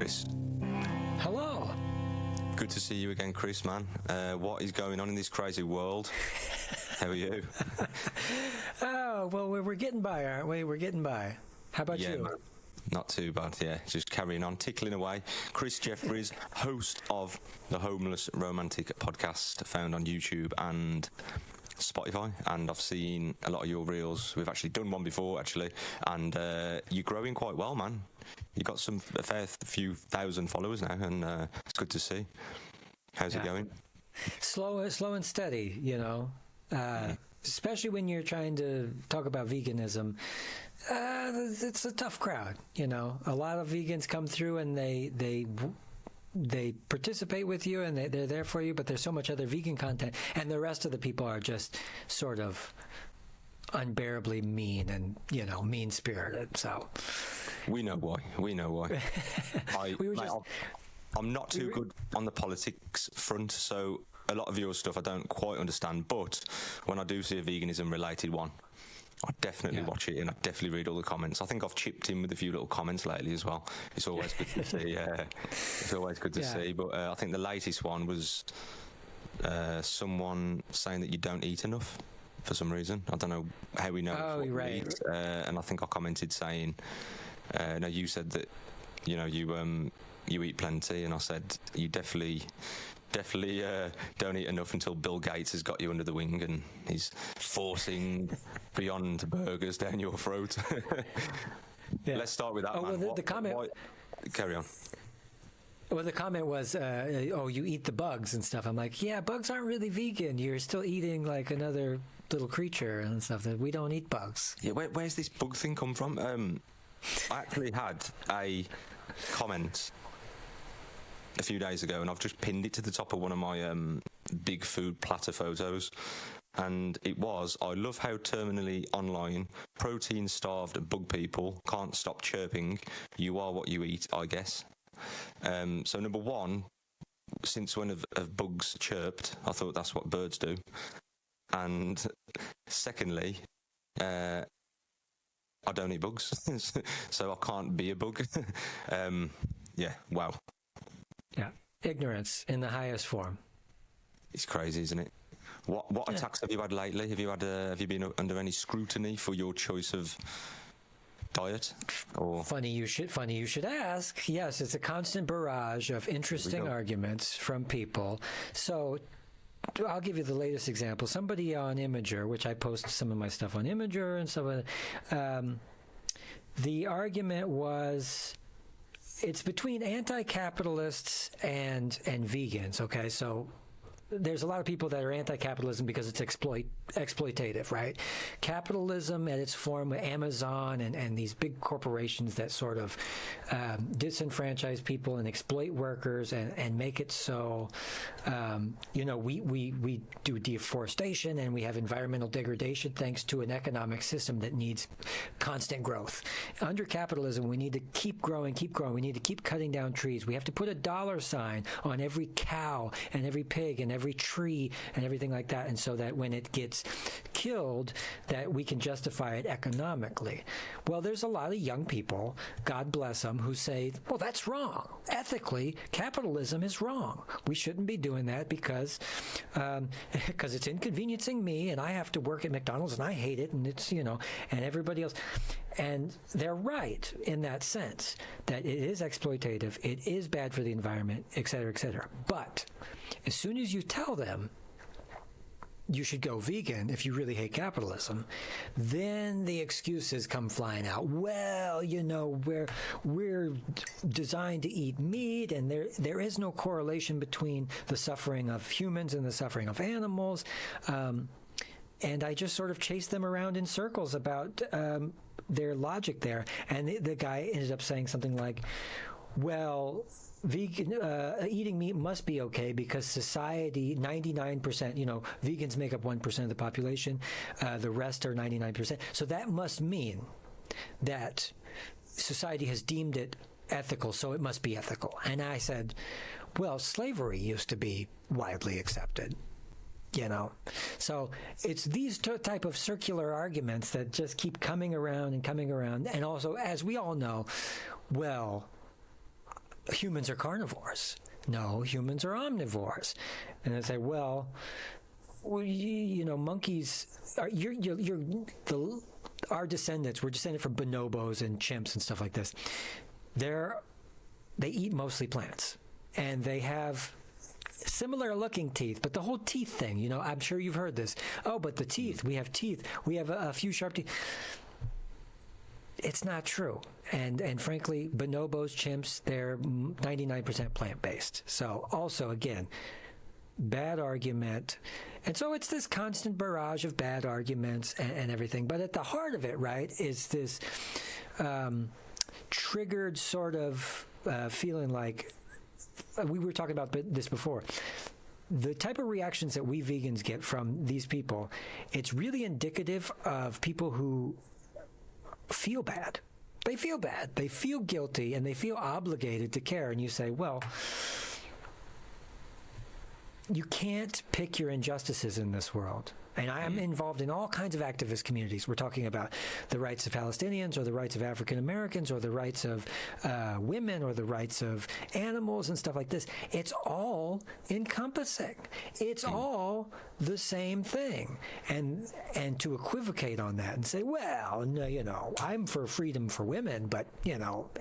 Chris. Hello. Good to see you again, Chris, man. What is going on in this crazy world? How are you? Oh, well, we're getting by, aren't we? We're getting by. How about you? Man. Not too bad, yeah. Just carrying on, tickling away. Chris Jeffries, host of the Homeless Romantic podcast, found on YouTube and Spotify, and I've seen a lot of your reels. We've actually done one before, actually, and you're growing quite well, man. You've got a fair few thousand followers now, and it's good to see. How's it going? Slow and steady, you know. Especially when you're trying to talk about veganism. It's a tough crowd, you know. A lot of vegans come through and they participate with you and they're there for you, but there's so much other vegan content, and the rest of the people are just sort of unbearably mean and, you know, mean-spirited. So we know why. I'm not too good on the politics front, so a lot of your stuff I don't quite understand, but when I do see a veganism related one, I definitely watch it, and I definitely read all the comments. I think I've chipped in with a few little comments lately as well. It's always good to see. It's always good to see. But I think the latest one was someone saying that you don't eat enough for some reason. I don't know how we know. Oh, right. Eat. And I think I commented saying, no, you said that, you know, you eat plenty, and I said you definitely don't eat enough until Bill Gates has got you under the wing and he's forcing Beyond Burgers down your throat. Let's start with that. Man. Well, the comment. Carry on. Well, the comment was, you eat the bugs and stuff. I'm like, yeah, bugs aren't really vegan. You're still eating like another little creature and stuff. That we don't eat bugs. Yeah, where's this bug thing come from? I actually had a comment a few days ago, and I've just pinned it to the top of one of my big food platter photos, and it was, I love how terminally online protein-starved bug people can't stop chirping. You are what you eat, I guess. So number one, since when have bugs chirped? I thought that's what birds do. And secondly, I don't eat bugs, so I can't be a bug. Yeah, wow. Yeah, ignorance in the highest form. It's crazy, isn't it? What attacks have you had lately? Have you been under any scrutiny for your choice of diet? Or funny you should ask. Yes, it's a constant barrage of interesting arguments from people. So I'll give you the latest example. Somebody on Imager, which I post some of my stuff on Imager and stuff. The argument was, it's between anti-capitalists and vegans, okay? So there's a lot of people that are anti-capitalism because it's exploitative, right? Capitalism at its form, Amazon and these big corporations that sort of disenfranchise people and exploit workers and make it so, you know, we do deforestation and we have environmental degradation thanks to an economic system that needs constant growth. Under capitalism, we need to keep growing. We need to keep cutting down trees. We have to put a dollar sign on every cow and every pig and every tree and everything like that, and so that when it gets killed, that we can justify it economically. Well, there's a lot of young people, God bless them, who say, well, that's wrong. Ethically, capitalism is wrong. We shouldn't be doing that because it's inconveniencing me, and I have to work at McDonald's, and I hate it, and it's, you know, and everybody else. And they're right in that sense, that it is exploitative, it is bad for the environment, et cetera, et cetera. But as soon as you tell them you should go vegan if you really hate capitalism, then the excuses come flying out. Well, you know, we're designed to eat meat, and there is no correlation between the suffering of humans and the suffering of animals. And I just sort of chased them around in circles about their logic there. And the guy ended up saying something like, well, vegan eating meat must be okay because society, 99%, you know, vegans make up 1% of the population. The rest are 99%. So that must mean that society has deemed it ethical, so it must be ethical. And I said, well, slavery used to be widely accepted. You know, so it's these type of circular arguments that just keep coming around. And also, as we all know, well, humans are carnivores. No, humans are omnivores. And I say, well, monkeys are our descendants. We're descended from bonobos and chimps and stuff like this. They eat mostly plants, and they have similar looking teeth, but the whole teeth thing, I'm sure you've heard this. Oh, but the teeth, we have teeth. We have a few sharp teeth. It's not true. And frankly, bonobos, chimps, they're 99% plant-based. So also, again, bad argument. And so it's this constant barrage of bad arguments and everything. But at the heart of it, right, is this triggered sort of feeling like, we were talking about this before, the type of reactions that we vegans get from these people, it's really indicative of people who feel bad. They feel bad. They feel guilty, and they feel obligated to care. And you say, well, you can't pick your injustices in this world. And I am involved in all kinds of activist communities. We're talking about the rights of Palestinians, or the rights of African Americans, or the rights of women, or the rights of animals and stuff like this. It's all encompassing. It's all the same thing. And to equivocate on that and say, well, no, I'm for freedom for women, but,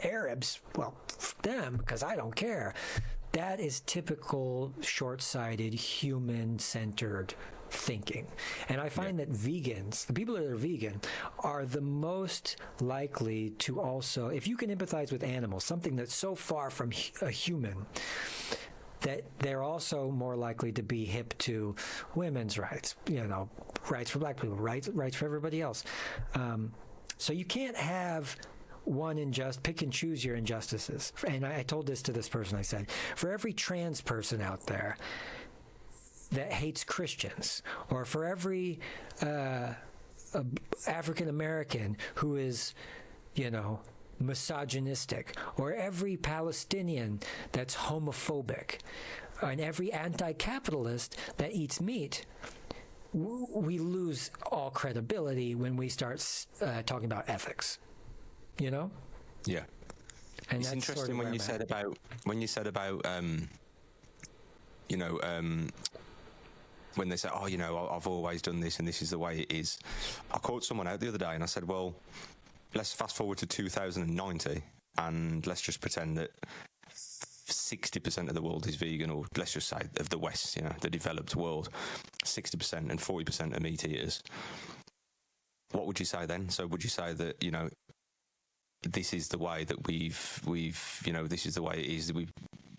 Arabs, well, them, because I don't care. That is typical short-sighted, human-centered thinking. And I find that vegans, the people that are vegan, are the most likely to also, if you can empathize with animals, something that's so far from a human, that they're also more likely to be hip to women's rights, rights for black people, rights for everybody else. So you can't have pick and choose your injustices. And I told this to this person. I said, for every trans person out there that hates Christians, or for every African American who is, misogynistic, or every Palestinian that's homophobic, and every anti-capitalist that eats meat, we lose all credibility when we start talking about ethics. Yeah. And it's interesting sort of when you said about when they say, I've always done this and this is the way it is. I called someone out the other day and I said, well, let's fast forward to 2090 and let's just pretend that 60% of the world is vegan, or let's just say of the West, the developed world, 60% and 40% are meat eaters. What would you say then? So would you say that, this is the way that we've this is the way it is.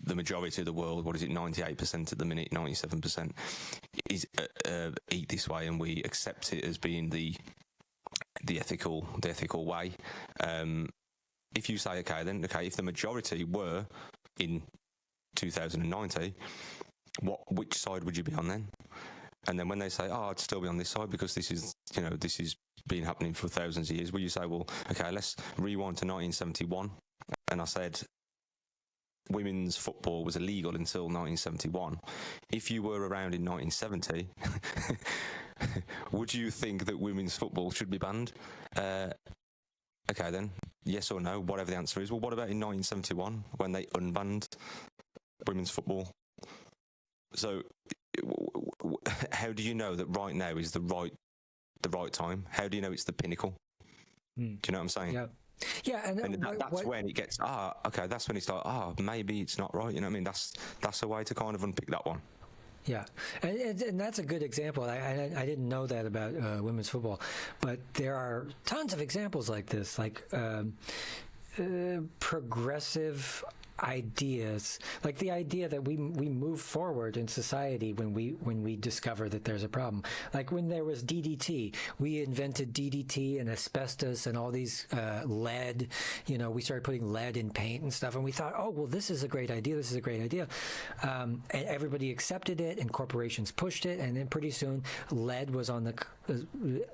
The majority of the world, 98% at the minute, 97% is eat this way, and we accept it as being the ethical way. If you say, if the majority were in 2090, which side would you be on then? And then when they say, I'd still be on this side because this is been happening for thousands of years, will you say, well, okay, let's rewind to 1971, and I said women's football was illegal until 1971. If you were around in 1970, would you think that women's football should be banned? Okay, then, yes or no, whatever the answer is. Well, what about in 1971 when they unbanned women's football? So how do you know that right now is the right time? How do you know it's the pinnacle? Do you know what I'm saying? Yeah, and that's when it gets that's when it's like maybe it's not right. You know what I mean? That's a way to kind of unpick that one. Yeah, and that's a good example. I didn't know that about women's football, but there are tons of examples like this, like progressive ideas, like the idea that we move forward in society when we discover that there's a problem. Like when there was DDT, we invented DDT and asbestos and all these lead. We started putting lead in paint and stuff, and we thought, oh well, this is a great idea. And everybody accepted it, and corporations pushed it, and then pretty soon lead was on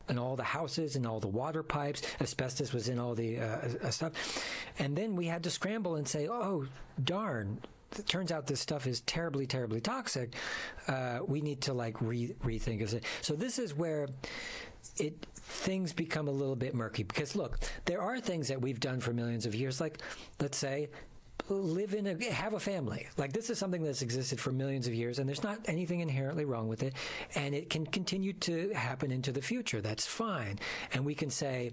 in all the houses and all the water pipes. Asbestos was in all the stuff, and then we had to scramble and say, oh darn, it turns out this stuff is terribly, terribly toxic. We need to rethink it. So this is where things become a little bit murky, because look, there are things that we've done for millions of years, like let's say have a family. Like, this is something that's existed for millions of years, and there's not anything inherently wrong with it, and it can continue to happen into the future. That's fine. And we can say,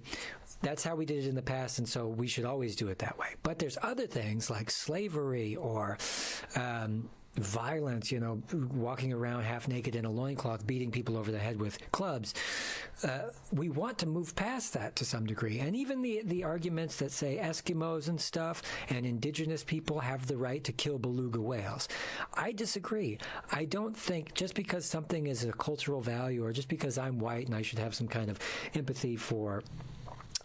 that's how we did it in the past, and so we should always do it that way. But there's other things like slavery or violence, walking around half naked in a loincloth, beating people over the head with clubs. We want to move past that to some degree. And even the arguments that say Eskimos and stuff and indigenous people have the right to kill beluga whales. I disagree. I don't think just because something is a cultural value, or just because I'm white and I should have some kind of empathy for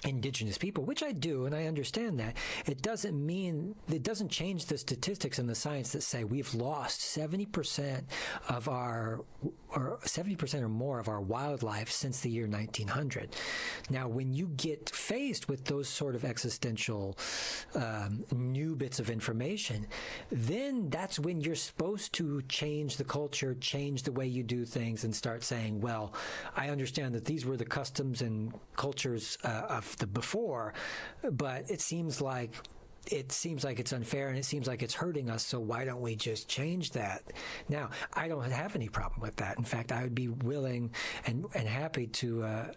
indigenous people, which I do, and I understand that, it doesn't change the statistics and the science that say we've lost 70% of or 70% or more of our wildlife since the year 1900. Now, when you get faced with those sort of existential new bits of information, then that's when you're supposed to change the culture, change the way you do things, and start saying, well, I understand that these were the customs and cultures of the before, but it seems like it's unfair, and it seems like it's hurting us, so why don't we just change that? Now, I don't have any problem with that. In fact, I would be willing and happy to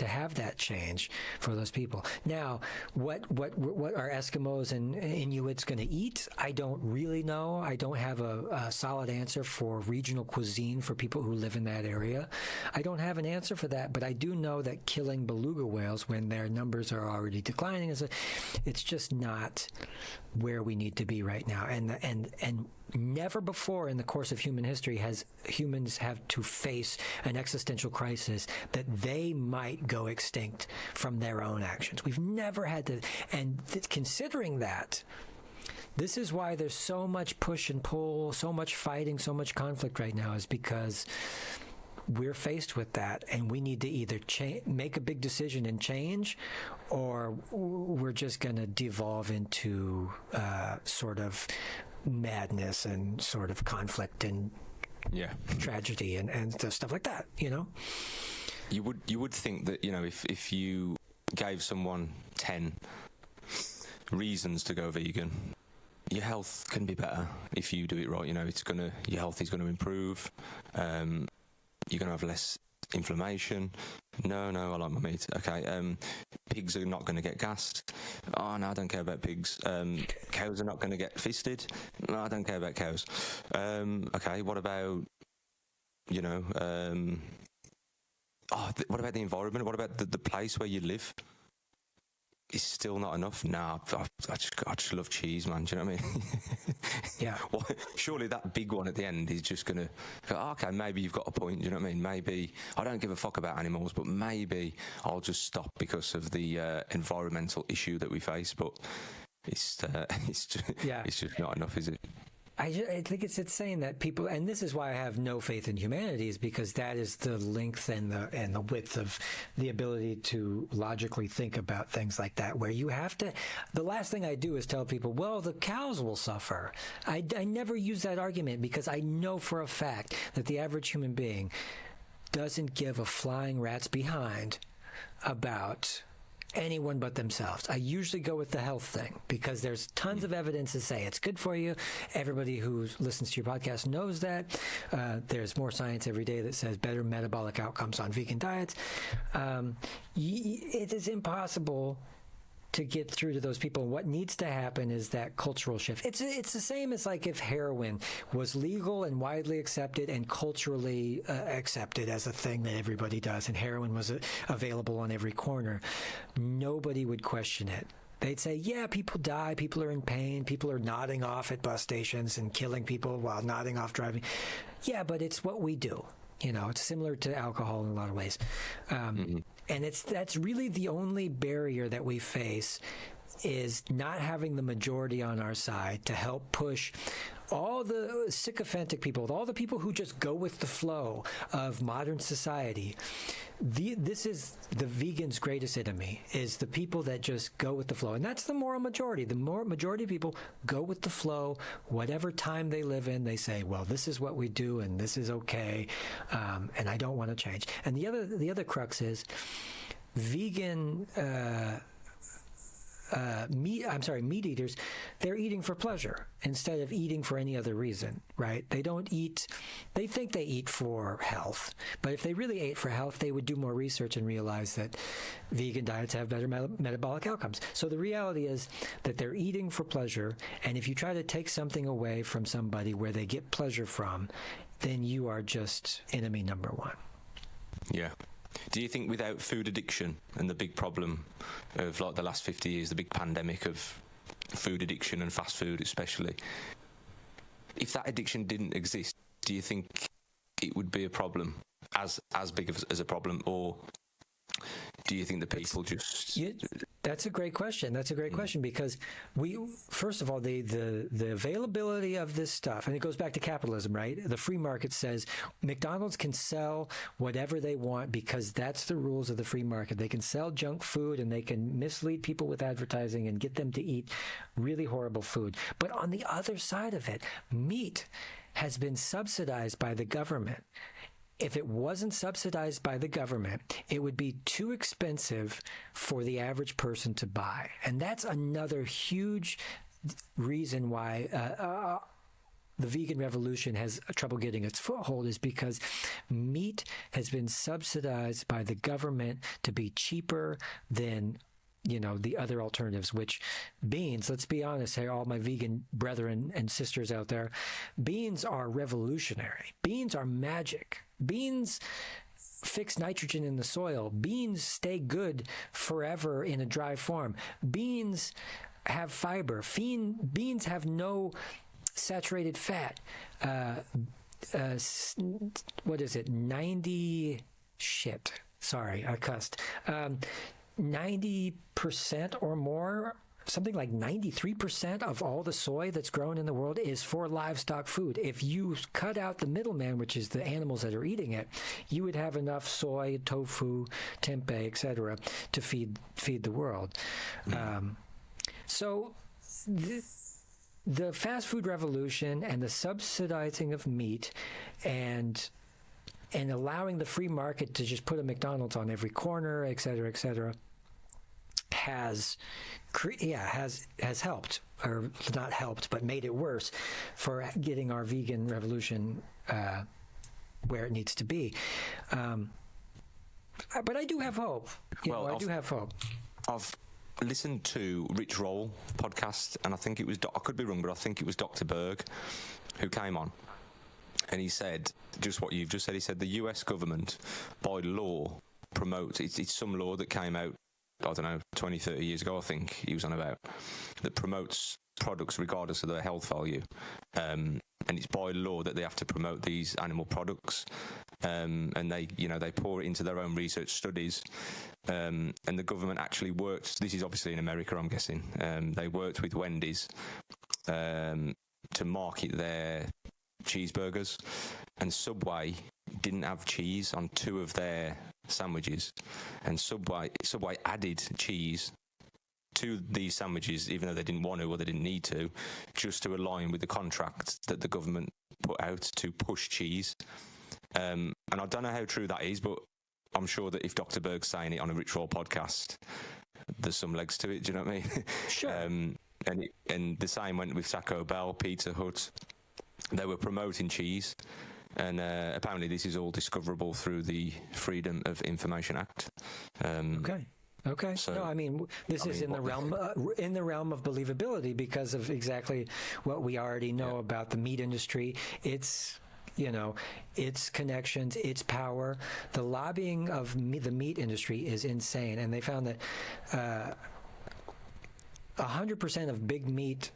have that change for those people. Now, what are Eskimos and Inuits going to eat? I don't really know. I don't have a solid answer for regional cuisine for people who live in that area. I don't have an answer for that, but I do know that killing beluga whales when their numbers are already declining it's just not where we need to be right now. And never before in the course of human history has humans have to face an existential crisis that they might go extinct from their own actions. We've never had to, and considering that, this is why there's so much push and pull, so much fighting, so much conflict right now, is because we're faced with that, and we need to either make a big decision and change, or we're just going to devolve into sort of madness and sort of conflict and tragedy and stuff like that. You would think that if you gave someone 10 reasons to go vegan, your health can be better if you do it right. Your health is going to improve. You're going to have less inflammation. No, I like my meat. Okay, pigs are not going to get gassed. Oh, no, I don't care about pigs. Cows are not going to get fisted. No, I don't care about cows. Okay, what about, what about the environment? What about the place where you live? Is still not enough. Nah, I just love cheese, man. Do you know what I mean? Yeah. Well, surely that big one at the end is just going to go, okay, maybe you've got a point. Do you know what I mean? Maybe I don't give a fuck about animals, but maybe I'll just stop because of the environmental issue that we face. But it's just not enough, is it? I think it's saying that people, and this is why I have no faith in humanity, is because that is the length and the width of the ability to logically think about things like that, where you have to, the last thing I do is tell people, well, the cows will suffer. I never use that argument, because I know for a fact that the average human being doesn't give a flying rat's behind about anyone but themselves. I usually go with the health thing, because there's tons of evidence to say it's good for you. Everybody who listens to your podcast knows that. There's more science every day that says better metabolic outcomes on vegan diets. It is impossible to get through to those people. What needs to happen is that cultural shift. It's the same as like if heroin was legal and widely accepted and culturally accepted as a thing that everybody does, and heroin was available on every corner. Nobody would question it. They'd say, yeah, people die, people are in pain, people are nodding off at bus stations and killing people while nodding off driving. Yeah, but it's what we do. It's similar to alcohol in a lot of ways. And that's really the only barrier that we face, is not having the majority on our side to help push all the sycophantic people, all the people who just go with the flow of modern society. This is the vegan's greatest enemy, is the people that just go with the flow. And that's the moral majority. The majority of people go with the flow. Whatever time they live in, they say, well, this is what we do and this is okay, and I don't want to change. And the other crux is vegan meat eaters, they're eating for pleasure instead of eating for any other reason, right? They don't eat, they think they eat for health, but if they really ate for health, they would do more research and realize that vegan diets have better metabolic outcomes. So the reality is that they're eating for pleasure, and if you try to take something away from somebody where they get pleasure from, then you are just enemy number one. Yeah. Do you think without food addiction and the big problem of like the last 50 years, the big pandemic of food addiction and fast food especially, if that addiction didn't exist, do you think it would be a problem, as big as a problem, or do you think the people That's a great question. That's a great question, because first of all, the availability of this stuff, and it goes back to capitalism, right? The free market says McDonald's can sell whatever they want because that's the rules of the free market. They can sell junk food and they can mislead people with advertising and get them to eat really horrible food. But on the other side of it, meat has been subsidized by the government. If it wasn't subsidized by the government, it would be too expensive for the average person to buy. And that's another huge reason why the vegan revolution has trouble getting its foothold, is because meat has been subsidized by the government to be cheaper than the other alternatives, which beans, let's be honest here, all my vegan brethren and sisters out there, beans are revolutionary. Beans are magic. Beans fix nitrogen in the soil. Beans stay good forever in a dry form. Beans have fiber. Beans have no saturated fat. What is it? 90 shit. Sorry, I cussed. 90% or more, something like 93% of all the soy that's grown in the world is for livestock food. If you cut out the middleman, which is the animals that are eating it, you would have enough soy, tofu, tempeh, etc., to feed the world. So the fast food revolution and the subsidizing of meat and allowing the free market to just put a McDonald's on every corner, et cetera, has helped, or not helped, but made it worse for getting our vegan revolution where it needs to be. But I do have hope. I do have hope. I've listened to Rich Roll podcast, and I think it was, I could be wrong, but I think it was Dr. Berg who came on. And he said just what you've just said. He said the US government, by law, promotes, it's some law that came out, I don't know, 20, 30 years ago, I think he was on about, that promotes products regardless of their health value. And it's by law that they have to promote these animal products. And they pour it into their own research studies. And the government actually worked, this is obviously in America, I'm guessing, they worked with Wendy's to market their cheeseburgers, and Subway didn't have cheese on 2 of their sandwiches, and Subway added cheese to these sandwiches even though they didn't want to or they didn't need to, just to align with the contract that the government put out to push cheese. And I don't know how true that is, but I'm sure that if Dr. Berg's saying it on a Rich Roll podcast, there's some legs to it. Do you know what I mean? Sure. And the same went with Taco Bell, Pizza Hut. They were promoting cheese, and apparently this is all discoverable through the Freedom of Information Act. Okay. So, no, I mean, this is in the realm of believability because of exactly what we already know about the meat industry. It's its connections, its power. The lobbying of the meat industry is insane, and they found that 100% of big meat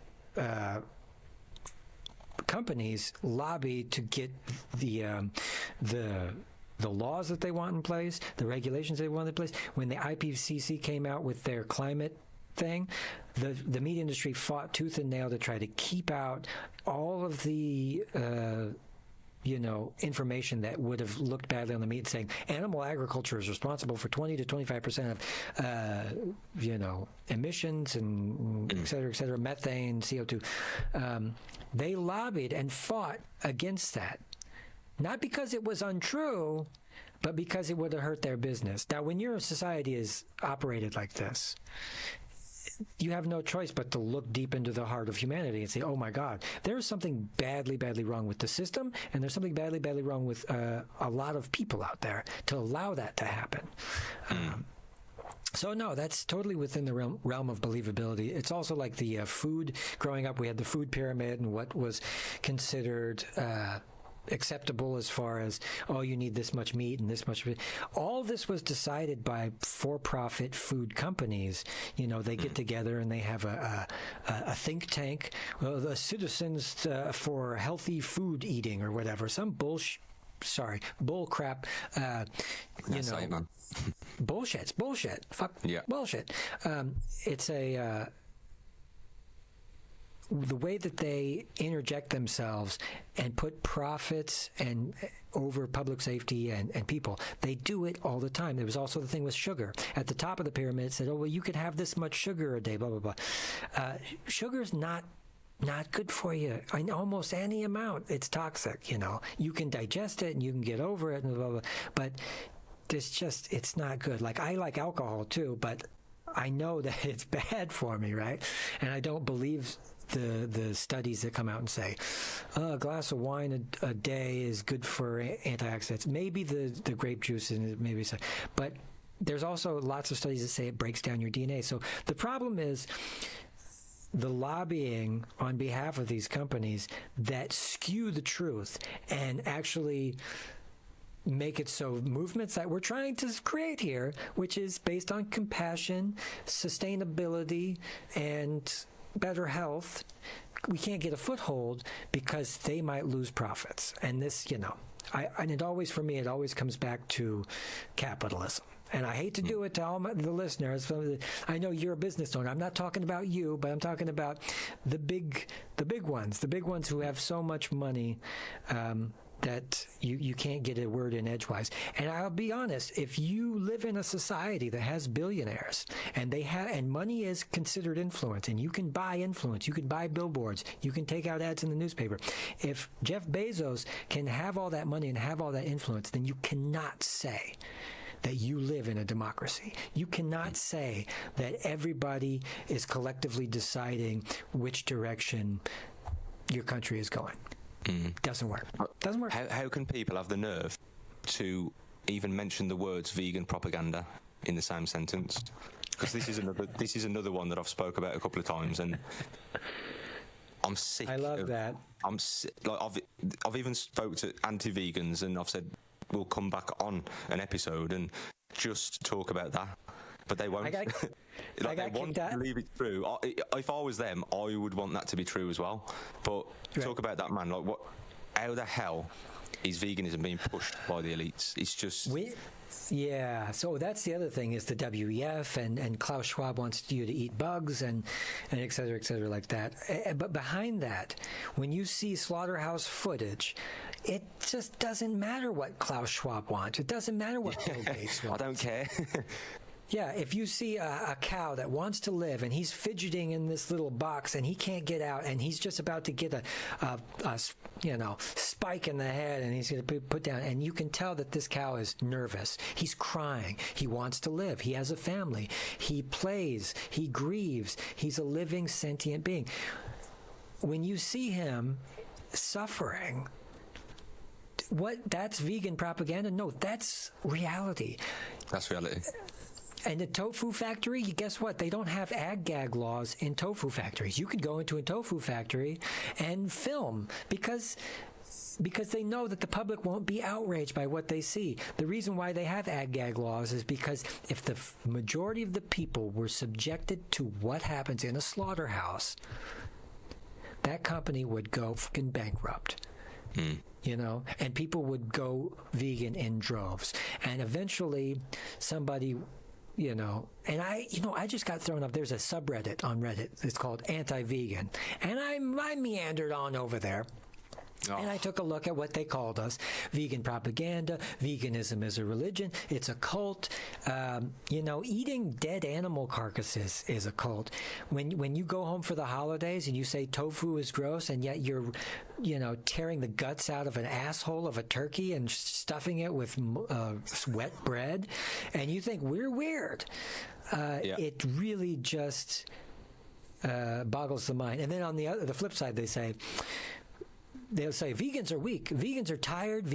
companies lobby to get the laws that they want in place, the regulations they want in place. When the IPCC came out with their climate thing, the meat industry fought tooth and nail to try to keep out all of the information that would have looked badly on the meat, saying animal agriculture is responsible for 20 to 25% of, emissions and et cetera, methane, CO2. They lobbied and fought against that, not because it was untrue, but because it would have hurt their business. Now, when your society is operated like this, you have no choice but to look deep into the heart of humanity and say, oh my God, there's something badly, badly wrong with the system, and there's something badly, badly wrong with a lot of people out there to allow that to happen. So no, that's totally within the realm of believability. It's also like the food. Growing up, we had the food pyramid and what was considered acceptable as far as, oh, you need this much meat and this much. All this was decided by for-profit food companies. You know, they get together and they have a think tank, the Citizens for Healthy Food Eating or whatever, some bull crap, bullshit. It's bullshit. Fuck. Yeah. Bullshit. It's the way that they interject themselves and put profits and over public safety and people, they do it all the time. There was also the thing with sugar. At the top of the pyramid, it said, oh, well, you could have this much sugar a day, blah, blah, blah. Sugar's not good for you. In almost any amount, it's toxic, you know. You can digest it and you can get over it and blah, blah, blah. But it's not good. Like, I like alcohol too, but I know that it's bad for me, right? And I don't believe the studies that come out and say a glass of wine a day is good for antioxidants. Maybe the grape juice and maybe so, but there's also lots of studies that say it breaks down your DNA. So the problem is the lobbying on behalf of these companies that skew the truth and actually make it so movements that we're trying to create here, which is based on compassion, sustainability, and better health, we can't get a foothold because they might lose profits. And this, you know, and it always, for me, it always comes back to capitalism. And I hate to do it to all the listeners. I know you're a business owner. I'm not talking about you, but I'm talking about the big ones who have so much money that you can't get a word in edgewise. And I'll be honest, if you live in a society that has billionaires and and money is considered influence, and you can buy influence, you can buy billboards, you can take out ads in the newspaper. If Jeff Bezos can have all that money and have all that influence, then you cannot say that you live in a democracy. You cannot say that everybody is collectively deciding which direction your country is going. Doesn't work. How can people have the nerve to even mention the words vegan propaganda in the same sentence? Because this is another one that I've spoke about a couple of times, and I'm sick. I love that. I've even spoke to anti-vegans, and I've said we'll come back on an episode and just talk about that. But they won't. They want to believe it's true. If I was them, I would want that to be true as well. But talk about that, man. Like, how the hell is veganism being pushed by the elites? It's just... Yeah, so that's the other thing is the WEF and Klaus Schwab wants you to eat bugs and et cetera, like that. But behind that, when you see slaughterhouse footage, it just doesn't matter what Klaus Schwab wants. It doesn't matter what Bill Gates wants. I don't care. Yeah, if you see a cow that wants to live and he's fidgeting in this little box and he can't get out and he's just about to get a spike in the head and he's going to be put down, and you can tell that this cow is nervous. He's crying. He wants to live. He has a family. He plays. He grieves. He's a living, sentient being. When you see him suffering, that's vegan propaganda? No, that's reality. That's reality. And the tofu factory, guess what? They don't have ag-gag laws in tofu factories. You could go into a tofu factory and film because they know that the public won't be outraged by what they see. The reason why they have ag-gag laws is because if the majority of the people were subjected to what happens in a slaughterhouse, that company would go fucking bankrupt. You know, and people would go vegan in droves. And eventually somebody... You know, and I just got thrown up. There's a subreddit on Reddit. It's called Anti-Vegan. And I meandered on over there. Oh. And I took a look at what they called us. Vegan propaganda. Veganism is a religion. It's a cult. Eating dead animal carcasses is a cult. When you go home for the holidays and you say tofu is gross, and yet you're, tearing the guts out of an asshole of a turkey and stuffing it with wet bread, and you think we're weird. It really just boggles the mind. And then on the flip side, they'll say vegans are weak, vegans are tired,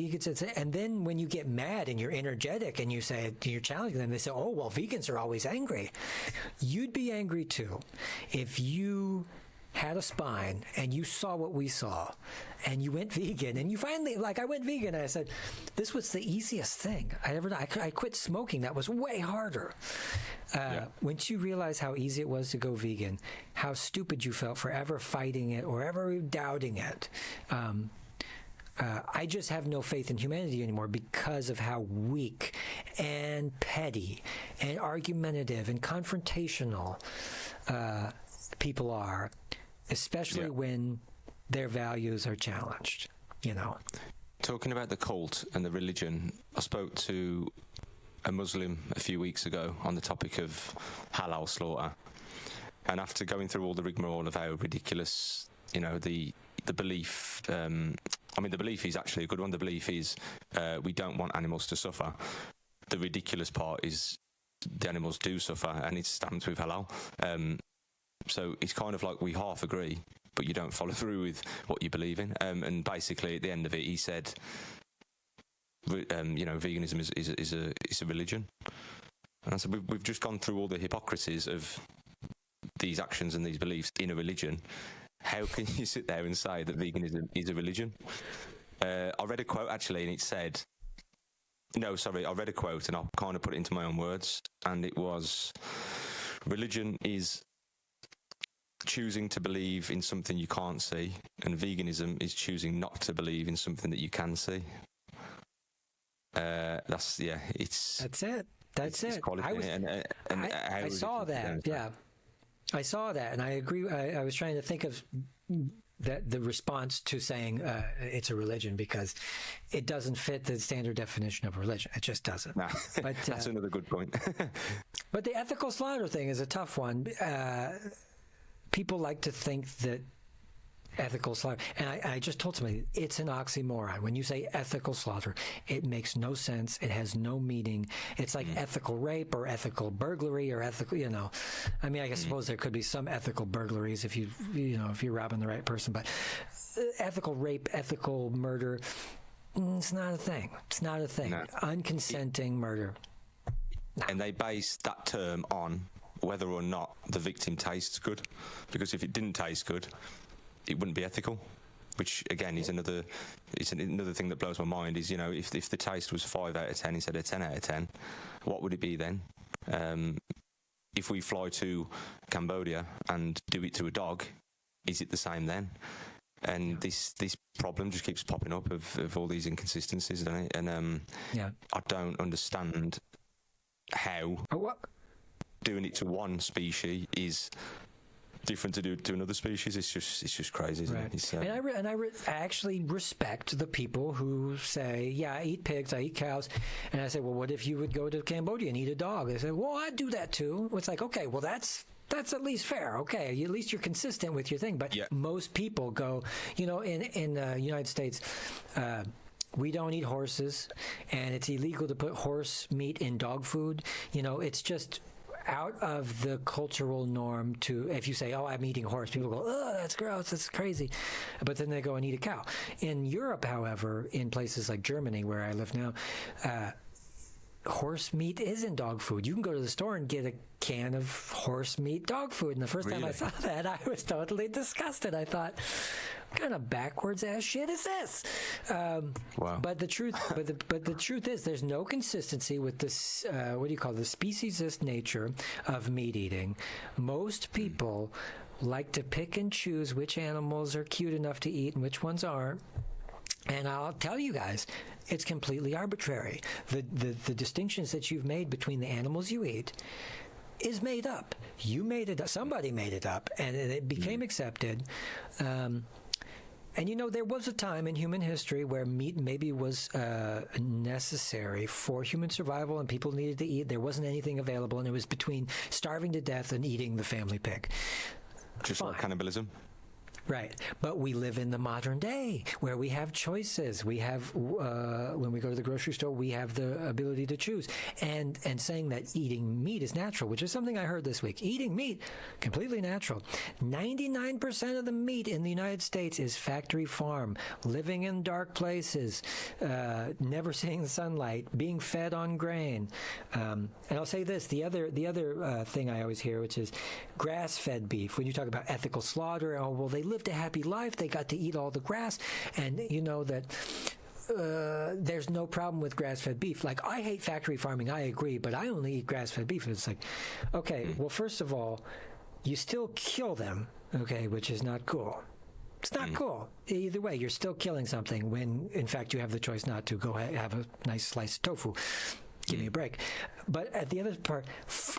and then when you get mad and you're energetic and you're challenging them, they say, oh, well, vegans are always angry. You'd be angry too if you had a spine and you saw what we saw and you went vegan and you finally, like, I went vegan and I said, this was the easiest thing I ever done. I quit smoking. That was way harder. Once you realize how easy it was to go vegan, how stupid you felt for ever fighting it or ever doubting it. I just have no faith in humanity anymore because of how weak and petty and argumentative and confrontational people are, especially when their values are challenged, Talking about the cult and the religion, I spoke to a Muslim a few weeks ago on the topic of halal slaughter. And after going through all the rigmarole of how ridiculous, the belief, the belief is actually a good one. The belief is we don't want animals to suffer. The ridiculous part is the animals do suffer, and it's stamped with halal. So it's kind of like we half agree, but you don't follow through with what you believe in. And basically, at the end of it, he said, veganism is a religion. And I said, we've just gone through all the hypocrisies of these actions and these beliefs in a religion. How can you sit there and say that veganism is a religion? I read a quote, actually, and it said... I read a quote, and I'll kind of put it into my own words, and it was, religion is choosing to believe in something you can't see, and veganism is choosing not to believe in something that you can see. That's it. That's it. I saw that. Yeah, I saw that, and I agree. I was trying to think of that the response to saying it's a religion, because it doesn't fit the standard definition of religion. It just doesn't. Nah, but that's another good point. But the ethical slaughter thing is a tough one. People like to think that ethical slaughter, and I just told somebody, it's an oxymoron. When you say ethical slaughter, it makes no sense. It has no meaning. It's like ethical rape or ethical burglary or ethical, I suppose there could be some ethical burglaries if if you're robbing the right person, but ethical rape, ethical murder, it's not a thing. It's not a thing. No. Unconsenting murder. No. And they base that term on whether or not the victim tastes good, because if it didn't taste good, it wouldn't be ethical, which again is another thing that blows my mind. Is if the taste was 5 out of 10 instead of 10 out of 10, what would it be then? If we fly to Cambodia and do it to a dog, is it the same then? And this problem just keeps popping up of all these inconsistencies, doesn't it? And I don't understand how doing it to one species is different to do to another species. It's just crazy, isn't it? And I actually respect the people who say, yeah, I eat pigs, I eat cows, and I say, well, what if you would go to Cambodia and eat a dog? They say, well, I'd do that too. It's like, okay, well, that's at least fair. Okay, at least you're consistent with your thing. But most people go, in the United States, we don't eat horses, and it's illegal to put horse meat in dog food. It's just out of the cultural norm to, if you say, oh, I'm eating horse, people go, oh, that's gross, that's crazy. But then they go and eat a cow. In Europe, however, in places like Germany, where I live now, horse meat is in dog food. You can go to the store and get a can of horse meat dog food. And the first time I saw that, I was totally disgusted. I thought, what kind of backwards ass shit is this? Wow. But the truth, but the truth is, there's no consistency with this. What do you call it? The speciesist nature of meat eating. Most people like to pick and choose which animals are cute enough to eat and which ones aren't. And I'll tell you guys, it's completely arbitrary. The distinctions that you've made between the animals you eat is made up. You made it up. Somebody made it up, and it became accepted. And there was a time in human history where meat maybe was necessary for human survival, and people needed to eat. There wasn't anything available, and it was between starving to death and eating the family pig. Just like cannibalism. Right. But we live in the modern day where we have choices. We have, when we go to the grocery store, we have the ability to choose. And saying that eating meat is natural, which is something I heard this week. Eating meat, completely natural. 99% of the meat in the United States is factory farm, living in dark places, never seeing the sunlight, being fed on grain. And I'll say this, the other thing I always hear, which is grass-fed beef. When you talk about ethical slaughter, oh, well, they lived a happy life. They got to eat all the grass. And you know that there's no problem with grass-fed beef. Like, I hate factory farming, I agree, but I only eat grass-fed beef. It's like, okay, well, first of all, you still kill them, okay, which is not cool. It's not cool. Either way, you're still killing something when, in fact, you have the choice not to. Go have a nice slice of tofu. Give me a break. But at the other part,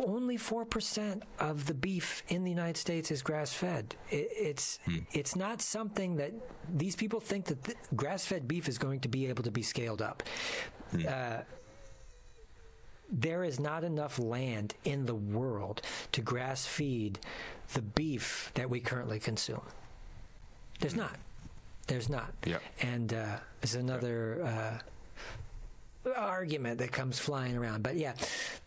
only 4% of the beef in the United States is grass-fed. It's not something that these people think that grass-fed beef is going to be able to be scaled up. There is not enough land in the world to grass-feed the beef that we currently consume. There's not. There's not. Yep. And there's another argument that comes flying around. But yeah,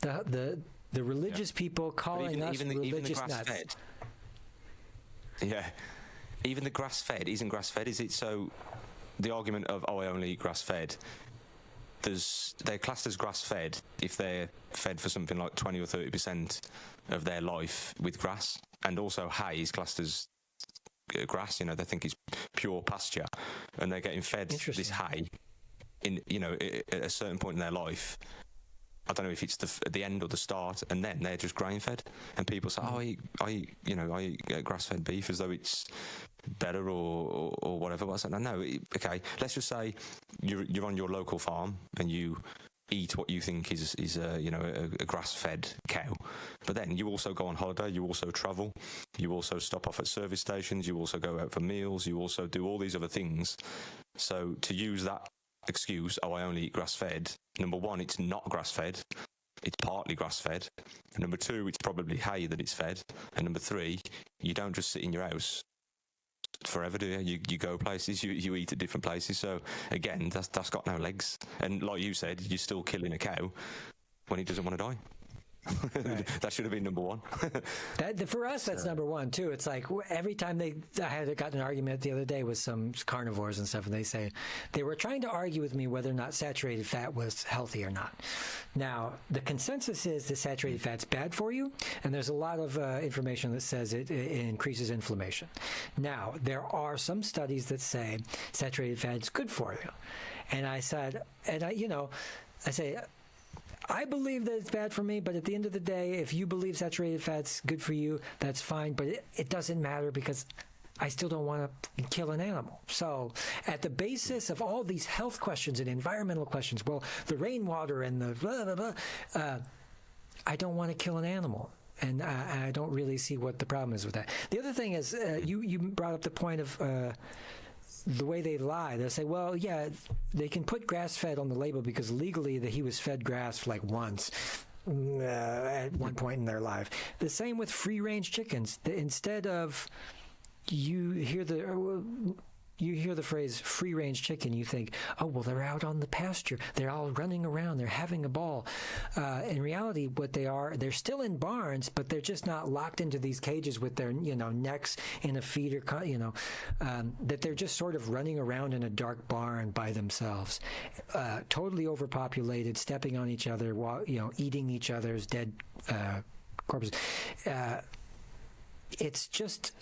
the religious people calling us religious nuts. Yeah. Even the grass-fed isn't grass-fed, is it? So the argument of, oh, I only eat grass-fed, they're classed as grass-fed if they're fed for something like 20 or 30% of their life with grass. And also hay is classed as grass, they think it's pure pasture, and they're getting fed this hay in, at a certain point in their life. I don't know if it's the end or the start, and then they're just grain fed. And people say, "Oh, I eat grass fed beef," as though it's better or whatever. But I said, no. Okay, let's just say you're on your local farm and you eat what you think is a grass fed cow. But then you also go on holiday, you also travel, you also stop off at service stations, you also go out for meals, you also do all these other things. So to use that excuse, oh, I only eat grass-fed, number one, it's not grass-fed, it's partly grass-fed. And number two, it's probably hay that it's fed. And number three, you don't just sit in your house forever, do you? You go places, you eat at different places. So again, that's got no legs. And like you said, you're still killing a cow when he doesn't want to die. Right. That should have been number one. For us, that's number one too. It's like every time I had gotten an argument the other day with some carnivores and stuff, and they were trying to argue with me whether or not saturated fat was healthy or not. Now, the consensus is that saturated fat's bad for you, and there's a lot of information that says it increases inflammation. Now, there are some studies that say saturated fat is good for you, and I said, I believe that it's bad for me, but at the end of the day, if you believe saturated fat's good for you, that's fine. But it doesn't matter because I still don't want to kill an animal. So at the basis of all these health questions and environmental questions, well, the rainwater and the blah, blah, blah, I don't want to kill an animal. And I don't really see what the problem is with that. The other thing is, you brought up the point of the way they lie. They'll say, well, yeah, they can put grass-fed on the label because legally he was fed grass like once at one point in their life. The same with free-range chickens. Instead of you hear the phrase free-range chicken, you think, oh, well, they're out on the pasture. They're all running around. They're having a ball. In reality, what they are, they're still in barns, but they're just not locked into these cages with their, necks in a feeder, that they're just sort of running around in a dark barn by themselves, totally overpopulated, stepping on each other, while, eating each other's dead corpses. It's just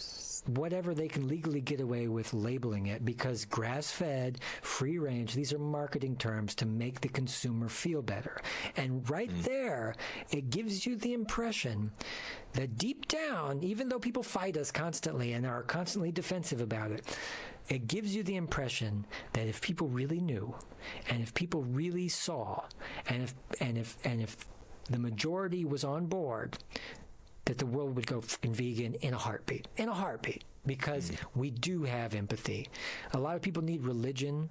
whatever they can legally get away with labeling it, because grass-fed, free-range, these are marketing terms to make the consumer feel better. And right there, it gives you the impression that deep down, even though people fight us constantly and are constantly defensive about it, it gives you the impression that if people really knew, and if people really saw, and if the majority was on board, that the world would go fucking vegan in a heartbeat. In a heartbeat. because we do have empathy. A lot of people need religion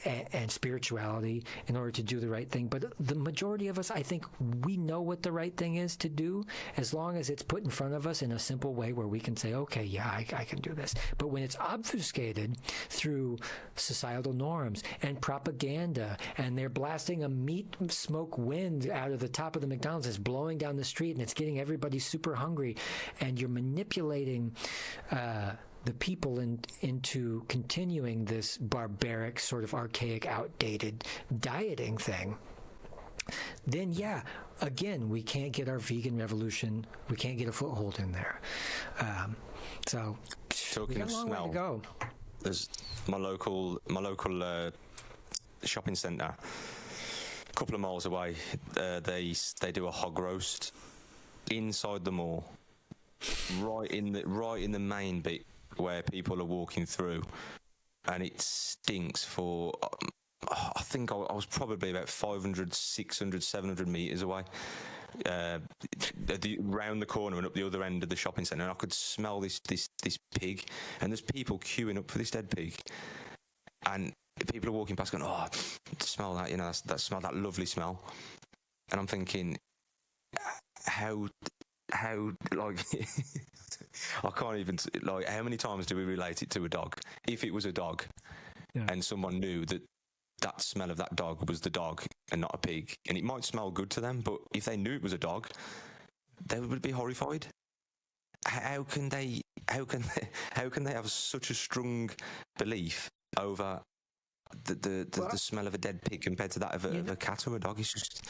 and spirituality in order to do the right thing, but the majority of us, I think, we know what the right thing is to do, as long as it's put in front of us in a simple way where we can say, okay, yeah, I can do this. But when it's obfuscated through societal norms and propaganda, and they're blasting a meat smoke wind out of the top of the McDonald's, it's blowing down the street and it's getting everybody super hungry, and you're manipulating the people into continuing this barbaric, sort of archaic, outdated dieting thing, then yeah, again, we can't get our vegan revolution, we can't get a foothold in there. So we got a long way to go. There's my local shopping centre, a couple of miles away. They do a hog roast inside the mall, right in the main bit where people are walking through, and it stinks for I think I was probably about 500, 600, 700 meters away, round the corner and up the other end of the shopping centre, and I could smell this pig, and there's people queuing up for this dead pig, and people are walking past going, oh, smell that, that smell, that lovely smell. And I'm thinking, how like I can't even, like, how many times do we relate it to a dog? If it was a dog, yeah, and someone knew that smell of that dog was the dog and not a pig, and it might smell good to them, but if they knew it was a dog, they would be horrified. How can they have such a strong belief over the smell of a dead pig compared to that of a cat or a dog? It's just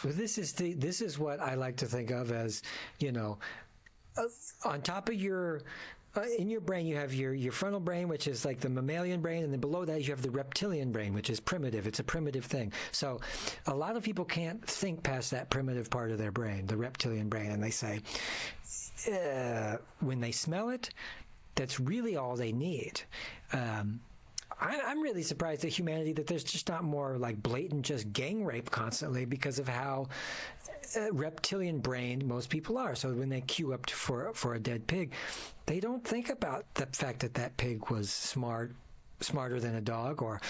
this is what I like to think of as, on top of your in your brain, you have your frontal brain, which is like the mammalian brain, and then below that you have the reptilian brain, which is primitive. It's a primitive thing. So a lot of people can't think past that primitive part of their brain, the reptilian brain, and they say, when they smell it, that's really all they need. I'm really surprised at humanity that there's just not more like blatant just gang rape constantly, because of how reptilian brained most people are. So when they queue up for a dead pig, they don't think about the fact that pig was smarter than a dog, or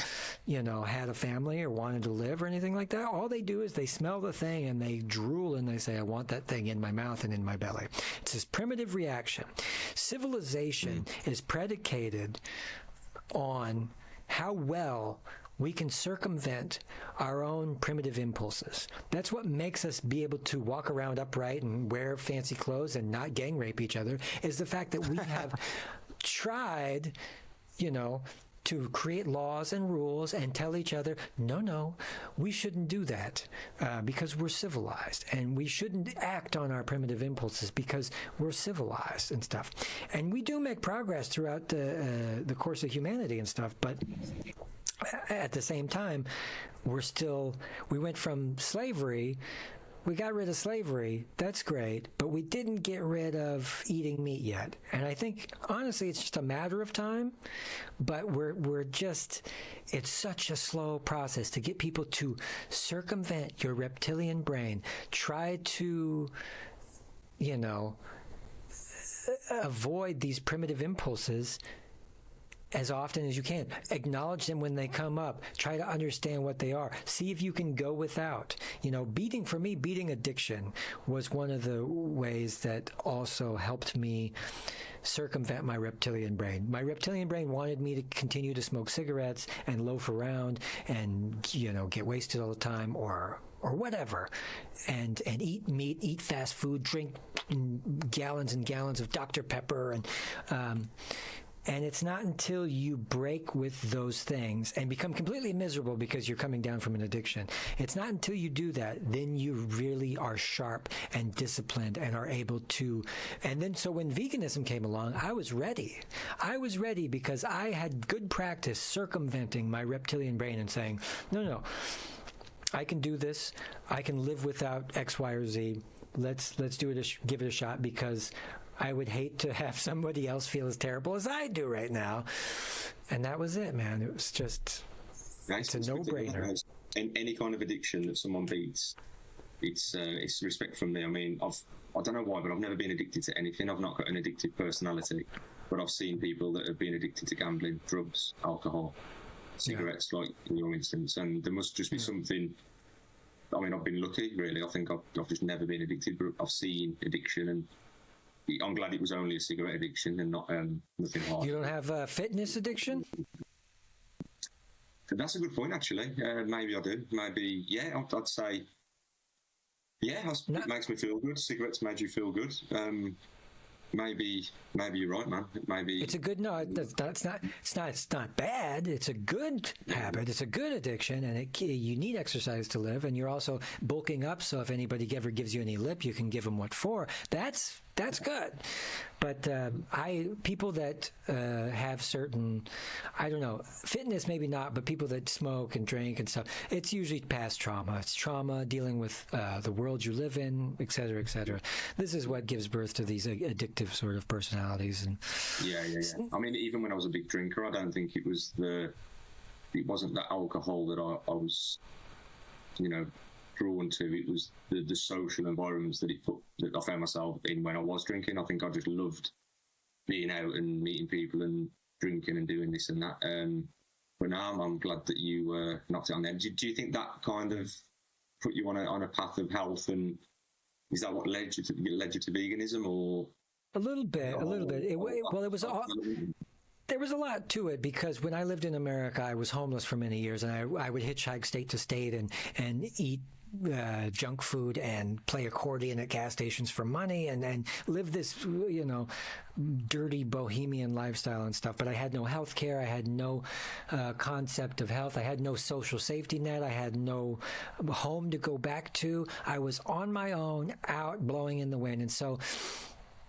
had a family or wanted to live or anything like that. All they do is they smell the thing and they drool and they say, I want that thing in my mouth and in my belly. It's this primitive reaction. Civilization is predicated on how well we can circumvent our own primitive impulses. That's what makes us be able to walk around upright and wear fancy clothes and not gang rape each other, is the fact that we have tried, to create laws and rules and tell each other, no, we shouldn't do that because we're civilized, and we shouldn't act on our primitive impulses because we're civilized and stuff. And we do make progress throughout the course of humanity and stuff, but at the same time, we went from slavery. We got rid of slavery. That's great. But we didn't get rid of eating meat yet. And I think, honestly, it's just a matter of time. But it's such a slow process to get people to circumvent your reptilian brain. Try to, avoid these primitive impulses as often as you can. Acknowledge them when they come up. Try to understand what they are. See if you can go without. Beating addiction was one of the ways that also helped me circumvent my reptilian brain. My reptilian brain wanted me to continue to smoke cigarettes and loaf around and, get wasted all the time or whatever, and eat meat, eat fast food, drink gallons and gallons of Dr. Pepper, and it's not until you break with those things and become completely miserable because you're coming down from an addiction. It's not until you do that, then you really are sharp and disciplined and are able to. And then, so when veganism came along, I was ready. I was ready because I had good practice circumventing my reptilian brain and saying, no, I can do this. I can live without X, Y, or Z. Let's do it. Give it a shot, because I would hate to have somebody else feel as terrible as I do right now. And that was it, man. It was just, it's a no-brainer. In any kind of addiction that someone beats, it's respect from me. I mean, I don't know why, but I've never been addicted to anything. I've not got an addictive personality, but I've seen people that have been addicted to gambling, drugs, alcohol, cigarettes, like in your instance, and there must just be something. I mean, I've been lucky, really. I think I've just never been addicted, but I've seen addiction, and I'm glad it was only a cigarette addiction and not nothing hard. You don't have a fitness addiction? That's a good point, actually. Maybe I do. Maybe, yeah, I'd say, yeah, it makes me feel good. Cigarettes made you feel good. Maybe you're right, man. Maybe it's a good it's not bad. It's a good habit. It's a good addiction, and you need exercise to live. And you're also bulking up, so if anybody ever gives you any lip, you can give them what for. That's good. But people that have certain, I don't know, fitness maybe not, but people that smoke and drink and stuff, it's usually past trauma. It's trauma, dealing with the world you live in, et cetera, et cetera. This is what gives birth to these addictive sort of personalities. And yeah. I mean, even when I was a big drinker, I don't think it wasn't the alcohol that I was, drawn to. It was the social environments that I found myself in when I was drinking. I think I just loved being out and meeting people and drinking and doing this and that. But now I'm glad that you knocked it on the head. Do you think that kind of put you on a path of health, and is that what led you to veganism, or a little bit? There was a lot to it, because when I lived in America, I was homeless for many years, and I would hitchhike state to state and eat junk food and play accordion at gas stations for money and live this, dirty bohemian lifestyle and stuff. But I had no health care. I had no concept of health. I had no social safety net. I had no home to go back to. I was on my own, out blowing in the wind. And so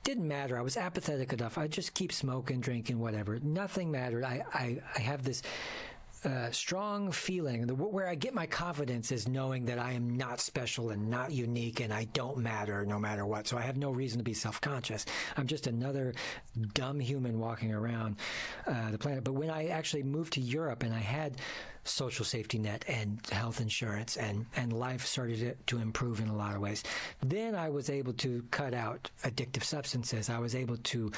didn't matter. I was apathetic enough. I'd just keep smoking, drinking, whatever. Nothing mattered. I have this strong feeling. Where I get my confidence is knowing that I am not special and not unique, and I don't matter no matter what. So I have no reason to be self-conscious. I'm just another dumb human walking around the planet. But when I actually moved to Europe and I had social safety net and health insurance, and life started to improve in a lot of ways, then I was able to cut out addictive substances. I was able to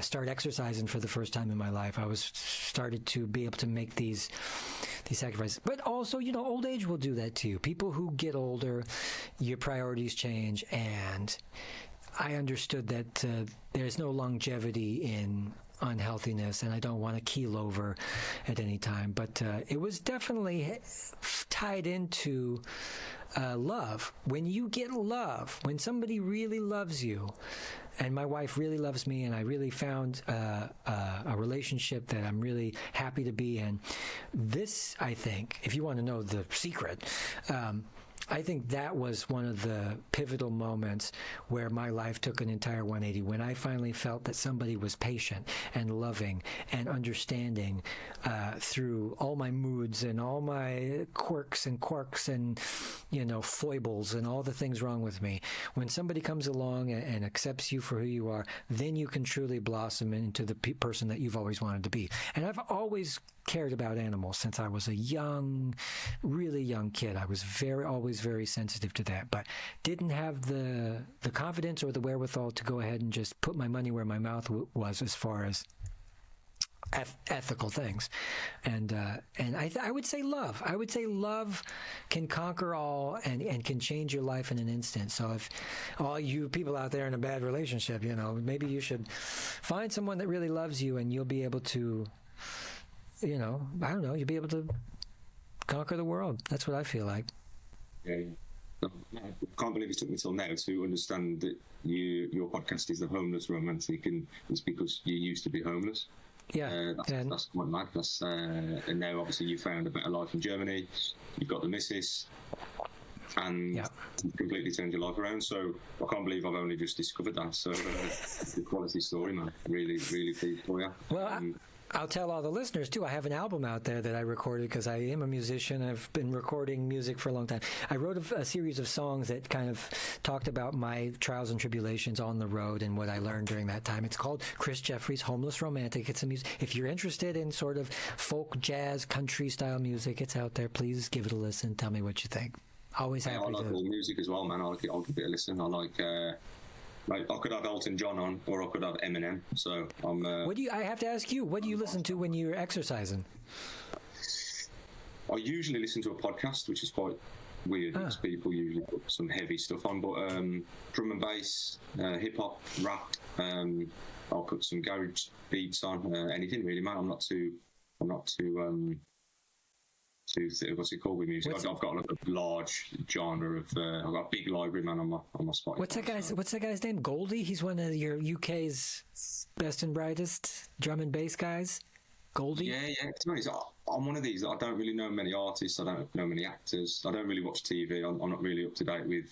start exercising for the first time in my life. I was started to be able to make these sacrifices. But also, old age will do that to you. People who get older, your priorities change, and I understood that there's no longevity in unhealthiness, and I don't want to keel over at any time. But it was definitely tied into love. When you get love, when somebody really loves you, and my wife really loves me, and I really found a relationship that I'm really happy to be in. This, I think, if you want to know the secret, I think that was one of the pivotal moments where my life took an entire 180, when I finally felt that somebody was patient and loving and understanding through all my moods and all my quirks and foibles and all the things wrong with me. When somebody comes along and accepts you for who you are, then you can truly blossom into the person that you've always wanted to be. And I've always cared about animals since I was a really young kid. I was always very sensitive to that, but didn't have the confidence or the wherewithal to go ahead and just put my money where my mouth was as far as ethical things. And I would say love. I would say love can conquer all and can change your life in an instant. So if all you people out there in a bad relationship, maybe you should find someone that really loves you, and you'll be able to, I don't know, you'll be able to conquer the world. That's what I feel like. Yeah. I can't believe it took me till now to understand that your podcast is the Homeless Romantic, and it's because you used to be homeless. Yeah. That's quite mad. And now obviously you found a better life in Germany. You've got the missus, and you've completely turned your life around. So I can't believe I've only just discovered that. So it's a quality story, man. Really, really pleased for you. Well, I'll tell all the listeners, too, I have an album out there that I recorded because I am a musician. I've been recording music for a long time. I wrote a series of songs that kind of talked about my trials and tribulations on the road and what I learned during that time. It's called Chris Jeffries' Homeless Romantic. It's a music. If you're interested in sort of folk, jazz, country-style music, it's out there. Please give it a listen. Tell me what you think. Always happy to. I like all music as well, man. I'll give it a listen. I like Like, I could have Elton John on, or I could have Eminem. So I'm. What do you? I have to ask you. What do you listen to when you're exercising? I usually listen to a podcast, which is quite weird because people usually put some heavy stuff on. But drum and bass, hip hop, rap. I'll put some garage beats on. Anything really, man. I'm not too what's it called with music? I've got like a large genre of. I've got a big library, man, on my Spotify. What's that guy's name? Goldie. He's one of your UK's best and brightest drum and bass guys. Goldie. Yeah. To be honest, I'm one of these that I don't really know many artists. I don't know many actors. I don't really watch TV. I'm not really up to date with.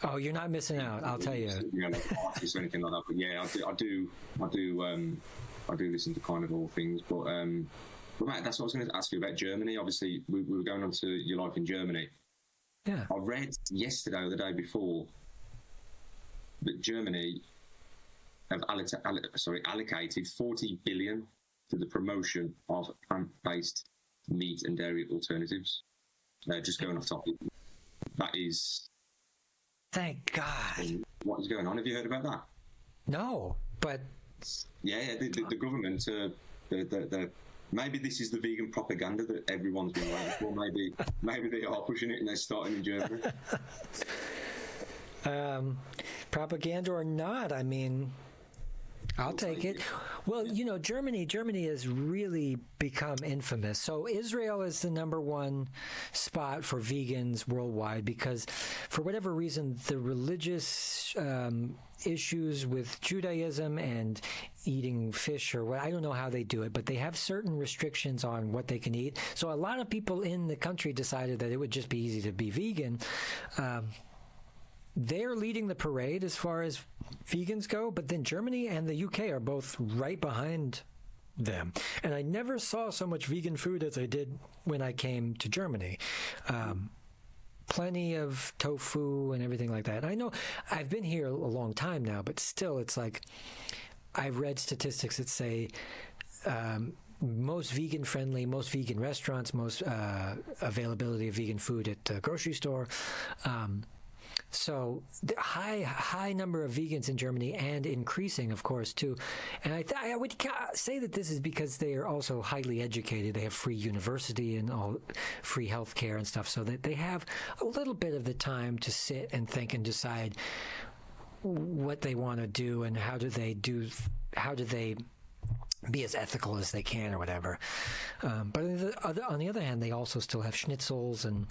Oh, you're not missing out. I'll tell you. Like artists or anything like that. But yeah, I do listen to kind of all things. But Matt, that's what I was going to ask you about Germany. Obviously, we were going on to your life in Germany. Yeah. I read yesterday or the day before that Germany have allocated 40 billion to the promotion of plant-based meat and dairy alternatives. Just going off topic. That is... Thank God. What is going on? Have you heard about that? No, but... Yeah, the government... maybe this is the vegan propaganda that everyone's been waiting for. Maybe they are pushing it and they're starting in Germany. Propaganda or not, I mean, I'll take it. Well, Germany has really become infamous. So Israel is the number one spot for vegans worldwide because, for whatever reason, the religious issues with Judaism and eating fish or what, I don't know how they do it, but they have certain restrictions on what they can eat. So a lot of people in the country decided that it would just be easy to be vegan. They're leading the parade as far as vegans go, but then Germany and the UK are both right behind them. And I never saw so much vegan food as I did when I came to Germany. Plenty of tofu and everything like that. And I know I've been here a long time now, but still it's like I've read statistics that say most vegan-friendly, most vegan restaurants, most availability of vegan food at the grocery store. So the high number of vegans in Germany and increasing, of course, too. And I would say that this is because they are also highly educated. They have free university and all free health care and stuff, so that they have a little bit of the time to sit and think and decide what they want to do and how do they be as ethical as they can or whatever. But on the other hand, they also still have schnitzels and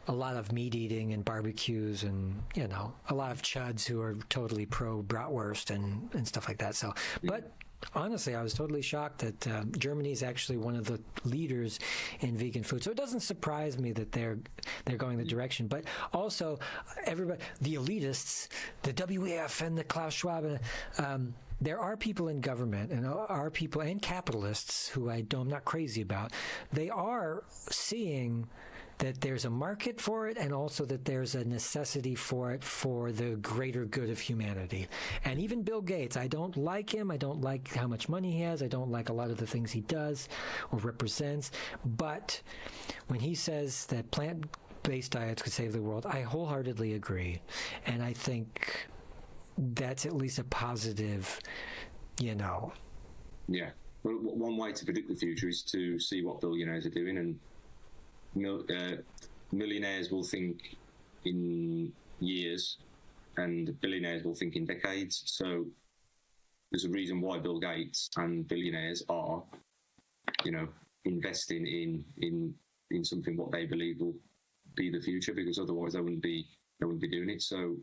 a lot of meat eating and barbecues and, a lot of chuds who are totally pro bratwurst and stuff like that. So, but honestly, I was totally shocked that Germany is actually one of the leaders in vegan food. So it doesn't surprise me that they're going the direction. But also, everybody, the elitists, the WEF and the Klaus Schwab, there are people in government and are people and capitalists who I'm not crazy about. They are seeing that there's a market for it and also that there's a necessity for it for the greater good of humanity. And even Bill Gates, I don't like him. I don't like how much money he has. I don't like a lot of the things he does or represents. But when he says that plant-based diets could save the world, I wholeheartedly agree. And I think that's at least a positive, Yeah. Well, one way to predict the future is to see what billionaires are doing, and millionaires will think in years and billionaires will think in decades. So there's a reason why Bill Gates and billionaires are, investing in something what they believe will be the future, because otherwise they wouldn't be doing it. So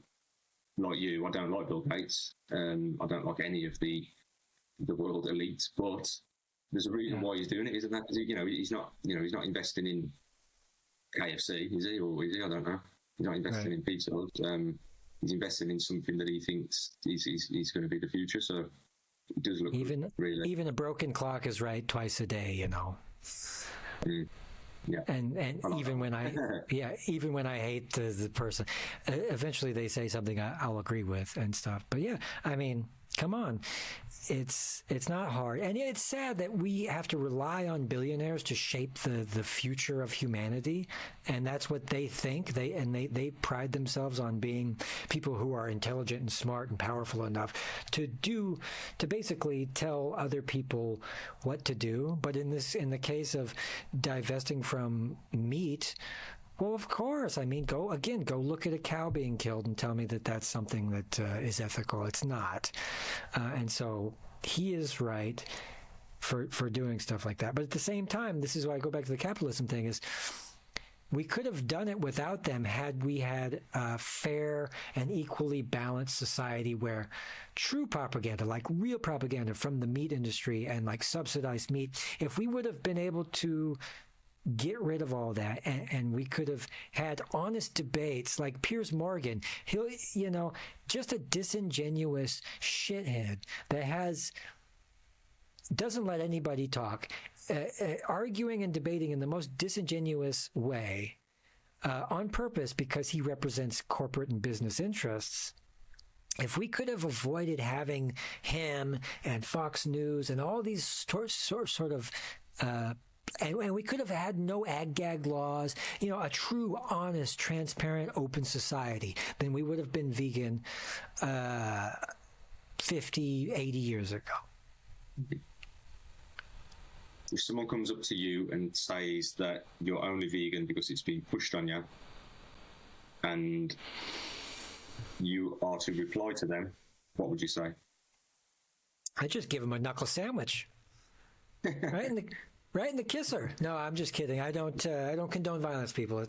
like you, I don't like Bill Gates. I don't like any of the world elites, but there's a reason why he's doing it, isn't that? He's not investing in KFC, is he? Or is he? I don't know. He's not investing in pizza. He's investing in something that he thinks is going to be the future. So it does look really. Even a broken clock is right twice a day, Yeah. And even when I hate the person, eventually they say something I'll agree with and stuff. But yeah, I mean, come on. It's not hard. And it's sad that we have to rely on billionaires to shape the future of humanity. And that's what they think. They pride themselves on being people who are intelligent and smart and powerful enough to basically tell other people what to do. But in the case of divesting from meat, well, of course. I mean, go look at a cow being killed and tell me that that's something that is ethical. It's not. And so he is right for doing stuff like that. But at the same time, this is why I go back to the capitalism thing, is we could have done it without them had we had a fair and equally balanced society where true propaganda, like real propaganda from the meat industry and like subsidized meat, if we would have been able to get rid of all that, and we could have had honest debates like Piers Morgan. He'll, just a disingenuous shithead that doesn't let anybody talk, arguing and debating in the most disingenuous way, on purpose because he represents corporate and business interests. If we could have avoided having him and Fox News and all these sort of and we could have had no ag-gag laws, a true, honest, transparent, open society, then we would have been vegan 50, 80 years ago. If someone comes up to you and says that you're only vegan because it's being pushed on you, and you are to reply to them, what would you say? I just give them a knuckle sandwich. Right in the kisser. No, I'm just kidding. I don't condone violence, people.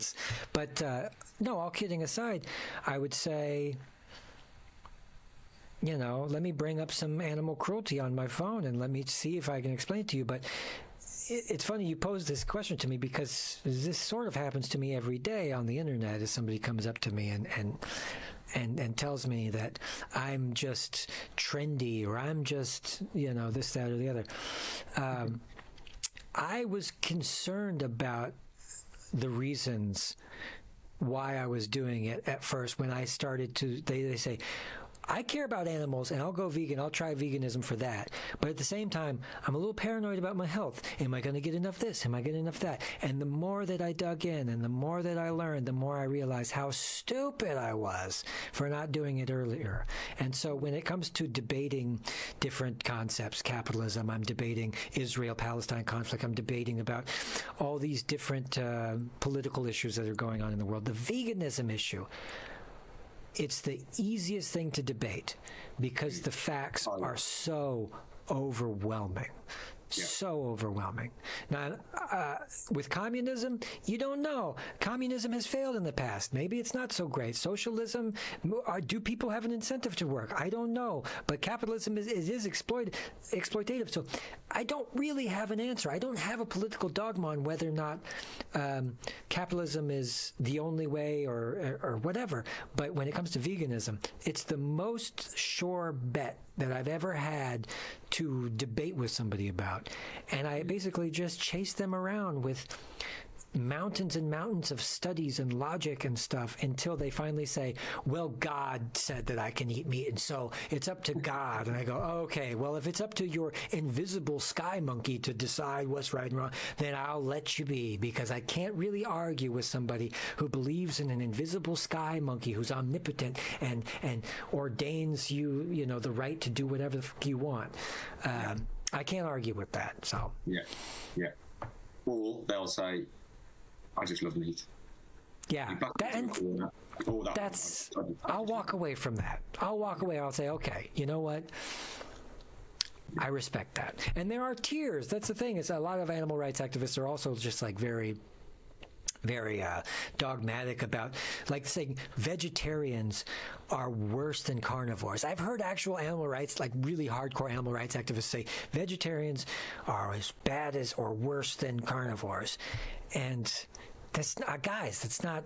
No, all kidding aside, I would say, let me bring up some animal cruelty on my phone and let me see if I can explain it to you. But it's funny you posed this question to me, because this sort of happens to me every day on the internet as somebody comes up to me and tells me that I'm just trendy, or I'm just, this, that, or the other. I was concerned about the reasons why I was doing it at first when I started to, they say, I care about animals and I'll go vegan. I'll try veganism for that. But at the same time, I'm a little paranoid about my health. Am I going to get enough this? Am I getting enough that? And the more that I dug in and the more that I learned, the more I realized how stupid I was for not doing it earlier. And so when it comes to debating different concepts, capitalism, I'm debating Israel-Palestine conflict, I'm debating about all these different political issues that are going on in the world. The veganism issue, it's the easiest thing to debate because the facts are so overwhelming. So overwhelming. Now, with communism, you don't know. Communism has failed in the past. Maybe it's not so great. Socialism, do people have an incentive to work? I don't know. But capitalism is exploitative. So I don't really have an answer. I don't have a political dogma on whether or not capitalism is the only way or whatever. But when it comes to veganism, it's the most sure bet that I've ever had to debate with somebody about. And I basically just chase them around with mountains and mountains of studies and logic and stuff until they finally say, well, God said that I can eat meat, and so it's up to God. And I go, okay, well, if it's up to your invisible sky monkey to decide what's right and wrong, then I'll let you be, because I can't really argue with somebody who believes in an invisible sky monkey who's omnipotent and ordains you the right to do whatever the fuck you want. I can't argue with that. So yeah. Or they'll say, I just love meat. Yeah, I'll walk away from that. I'll say, okay, you know what? I respect that. And there are tiers. That's the thing. Is a lot of animal rights activists are also just like very dogmatic about, like, saying vegetarians are worse than carnivores. I've heard actual animal rights, like really hardcore animal rights activists, say vegetarians are as bad as or worse than carnivores. And that's not, guys, that's not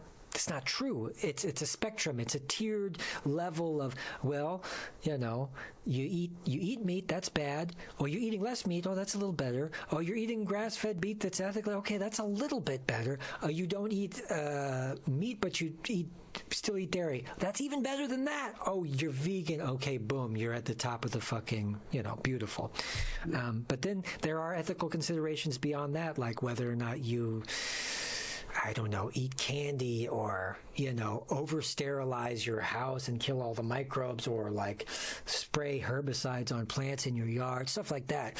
true. It's a spectrum. It's a tiered level of, well, you eat meat, that's bad. Or you're eating less meat, oh, that's a little better. Or you're eating grass-fed meat that's ethically okay, that's a little bit better. Or you don't eat meat, but you eat still eat dairy. That's even better than that. Oh, you're vegan. Okay, boom, you're at the top of the fucking, beautiful. But then there are ethical considerations beyond that, like whether or not you, I don't know, eat candy or, over sterilize your house and kill all the microbes, or like spray herbicides on plants in your yard, stuff like that.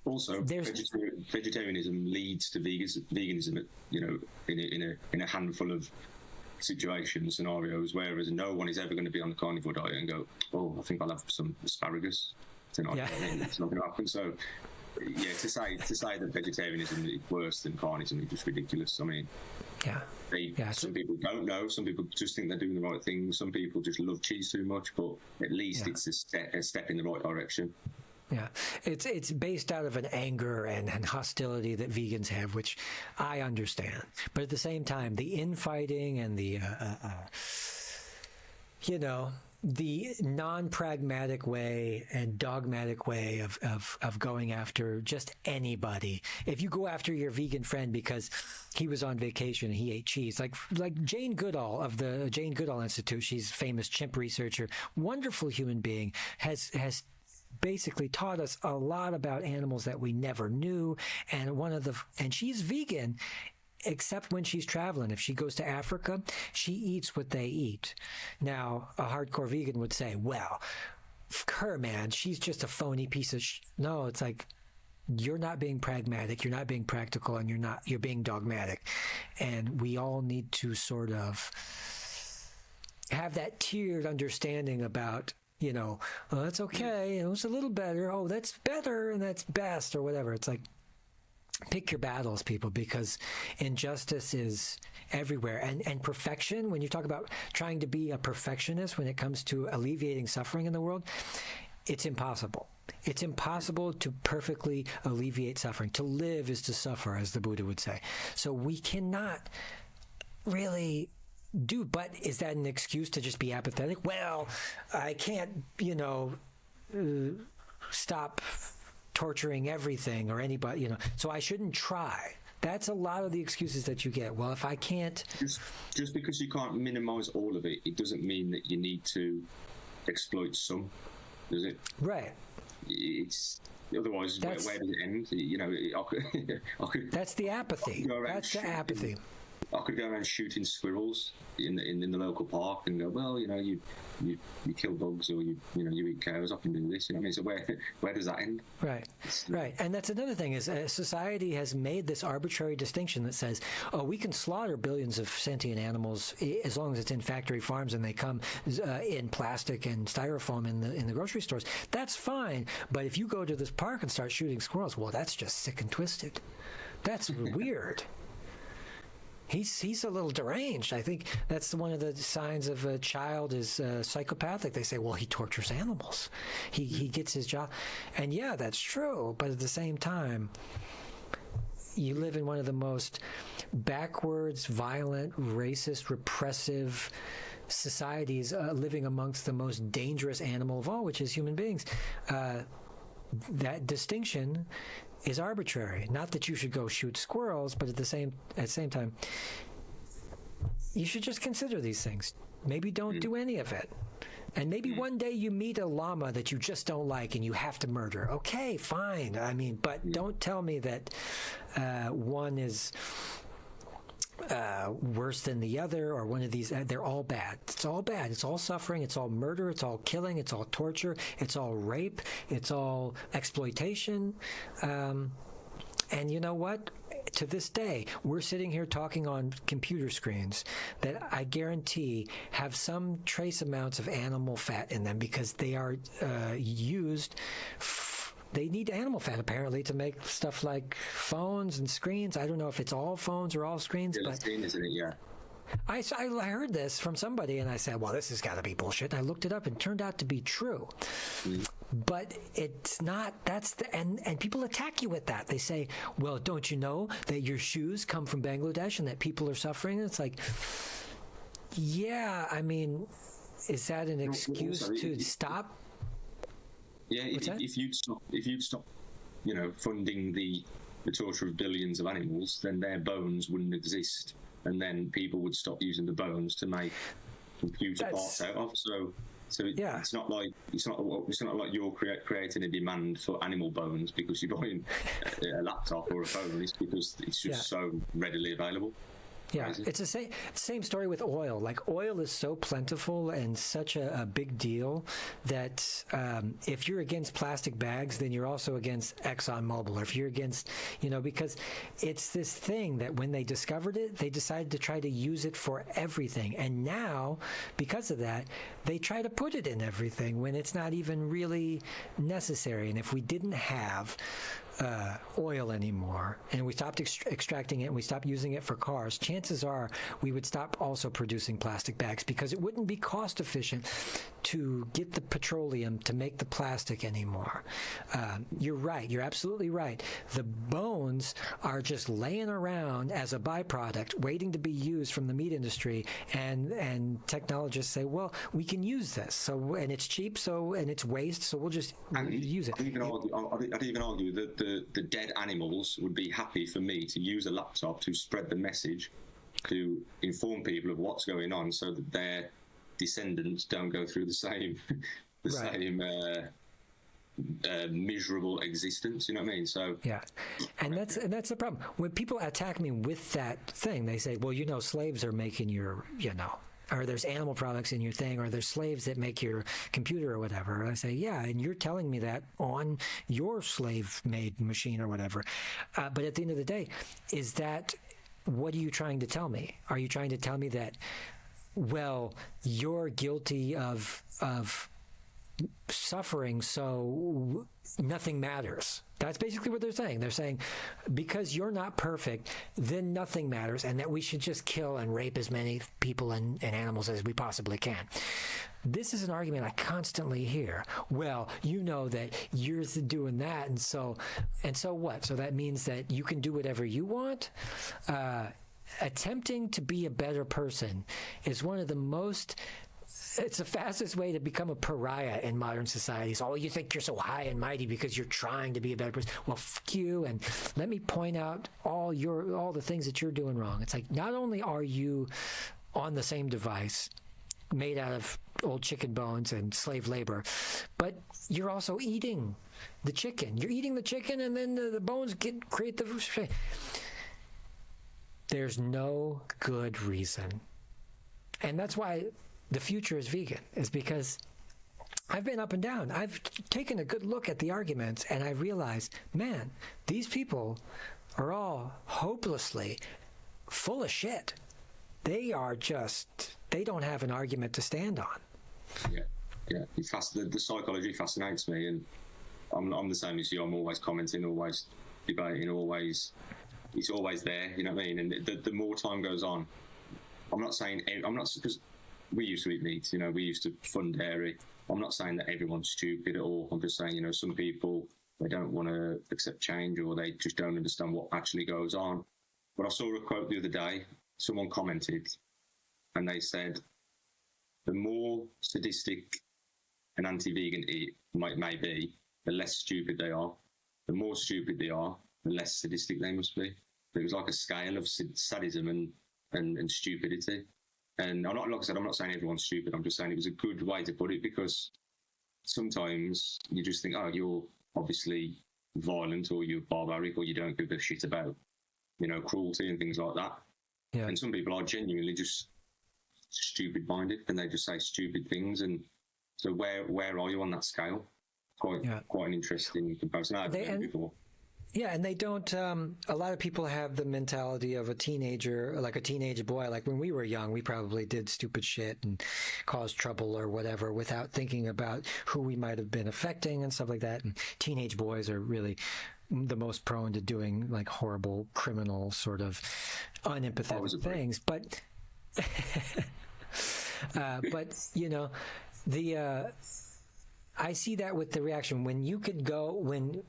Also, vegetarianism leads to veganism, in a handful of scenarios, whereas no one is ever going to be on the carnivore diet and go, oh, I think I'll have some asparagus tonight. Yeah. It's not going to happen. So, yeah, to say that vegetarianism is worse than carnism is just ridiculous. I mean, some people don't know. Some people just think they're doing the right thing. Some people just love cheese too much, but at least it's a step in the right direction. Yeah, it's based out of an anger and hostility that vegans have, which I understand. But at the same time, the infighting and the, the non-pragmatic way and dogmatic way of going after just anybody. If you go after your vegan friend because he was on vacation and he ate cheese, like Jane Goodall of the Jane Goodall Institute, she's a famous chimp researcher, wonderful human being, has basically taught us a lot about animals that we never knew. And she's vegan, except when she's traveling. If she goes to Africa, she eats what they eat. Now, a hardcore vegan would say, well, her, man, she's just a phony piece of No, it's like, you're not being pragmatic, you're not being practical, and you're being dogmatic. And we all need to sort of have that tiered understanding about, oh, that's okay. It was a little better. Oh, that's better and that's best, or whatever. It's like, pick your battles, people, because injustice is everywhere. And perfection, when you talk about trying to be a perfectionist when it comes to alleviating suffering in the world, it's impossible. It's impossible to perfectly alleviate suffering. To live is to suffer, as the Buddha would say. So we cannot really but is that an excuse to just be apathetic? Well, I can't, stop torturing everything or anybody, so I shouldn't try. That's a lot of the excuses that you get. Well, if I can't... Just because you can't minimize all of it, it doesn't mean that you need to exploit some, does it? Right. It's... Otherwise, where does it end? I could, that's the apathy. That's the apathy. I could go around shooting squirrels in the local park and go, well, you kill dogs, or you eat cows. I can do this. I mean, so where does that end? Right. And that's another thing is society has made this arbitrary distinction that says, oh, we can slaughter billions of sentient animals as long as it's in factory farms and they come in plastic and styrofoam in the grocery stores. That's fine. But if you go to this park and start shooting squirrels, well, that's just sick and twisted. That's weird. He's a little deranged. I think that's one of the signs of a child is psychopathic. They say, well, he tortures animals. He gets his job. And yeah, that's true. But at the same time, you live in one of the most backwards, violent, racist, repressive societies, living amongst the most dangerous animal of all, which is human beings. That distinction is arbitrary. Not that you should go shoot squirrels, but at the same time, you should just consider these things. Maybe don't do any of it. And maybe one day you meet a llama that you just don't like and you have to murder. Okay, fine. I mean, but don't tell me that one is worse than the other, or one of these. They're all bad. It's all bad. It's all suffering. It's all murder. It's all killing. It's all torture. It's all rape. It's all exploitation. And you know what? To this day, we're sitting here talking on computer screens that I guarantee have some trace amounts of animal fat in them, because they are used. They need animal fat, apparently, to make stuff like phones and screens. I don't know if it's all phones or all screens, but isn't it? Yeah. I heard this from somebody, and I said, well, this has got to be bullshit. I looked it up, and it turned out to be true. But it's not. And people attack you with that. They say, well, don't you know that your shoes come from Bangladesh and that people are suffering? And it's like, yeah, I mean, is that an excuse to stop? Yeah, if you'd stop, funding the torture of billions of animals, then their bones wouldn't exist and then people would stop using the bones to make computer parts out of. So it's not like you're creating a demand for animal bones because you're buying a laptop or a phone. It's because it's just so readily available. Yeah, it's the same story with oil. Like, oil is so plentiful and such a big deal that if you're against plastic bags, then you're also against ExxonMobil. Or if you're against, because it's this thing that when they discovered it, they decided to try to use it for everything. And now, because of that, they try to put it in everything when it's not even really necessary. And if we didn't have oil anymore, and we stopped extracting it, and we stopped using it for cars, chances are we would stop also producing plastic bags, because it wouldn't be cost efficient to get the petroleum to make the plastic anymore. You're right. You're absolutely right. The bones are just laying around as a byproduct, waiting to be used from the meat industry, and technologists say, well, we can use this, and it's cheap, and it's waste, so we'll just use it. I'd even argue that the dead animals would be happy for me to use a laptop to spread the message, to inform people of what's going on, so that their descendants don't go through the same miserable existence. You know what I mean? So yeah, and that's the problem. When people attack me with that thing, they say, well, slaves are making your, or there's animal products in your thing, or there's slaves that make your computer or whatever. And I say, yeah, and you're telling me that on your slave-made machine or whatever. But at the end of the day, what are you trying to tell me? Are you trying to tell me that, well, you're guilty of suffering, so nothing matters? That's basically what they're saying. They're saying, because you're not perfect, then nothing matters, and that we should just kill and rape as many people and animals as we possibly can. This is an argument I constantly hear. Well, that you're doing that, and so what? So that means that you can do whatever you want? Attempting to be a better person is one of the it's the fastest way to become a pariah in modern societies. Oh, you think you're so high and mighty because you're trying to be a better person. Well, fuck you, and let me point out all the things that you're doing wrong. It's like, not only are you on the same device made out of old chicken bones and slave labor, but you're also eating the chicken. You're eating the chicken, and then the bones create the... There's no good reason. And that's why the future is vegan, is because I've been up and down. I've taken a good look at the arguments, and I realized, man, these people are all hopelessly full of shit. They don't have an argument to stand on. Yeah. The psychology fascinates me, and I'm the same as you. I'm always commenting, always debating, it's always there, you know what I mean? And the more time goes on, because we used to eat meat, we used to fund dairy. I'm not saying that everyone's stupid at all. I'm just saying, some people, they don't want to accept change, or they just don't understand what actually goes on. But I saw a quote the other day. Someone commented, and they said, the more sadistic an anti-vegan may be, the less stupid they are. The more stupid they are, the less sadistic they must be. It was like a scale of sadism and stupidity. And like I said, I'm not saying everyone's stupid. I'm just saying it was a good way to put it, because sometimes you just think, oh, you're obviously violent, or you're barbaric, or you don't give a shit about, cruelty and things like that. Yeah. And some people are genuinely just stupid-minded, and they just say stupid things. And so where are you on that scale? Quite an interesting comparison. I've heard it before. Yeah, and they don't, a lot of people have the mentality of a teenager, like a teenage boy. Like when we were young, we probably did stupid shit and caused trouble or whatever without thinking about who we might have been affecting and stuff like that. And teenage boys are really the most prone to doing like horrible, criminal, sort of unempathetic things. But, I see that with the reaction when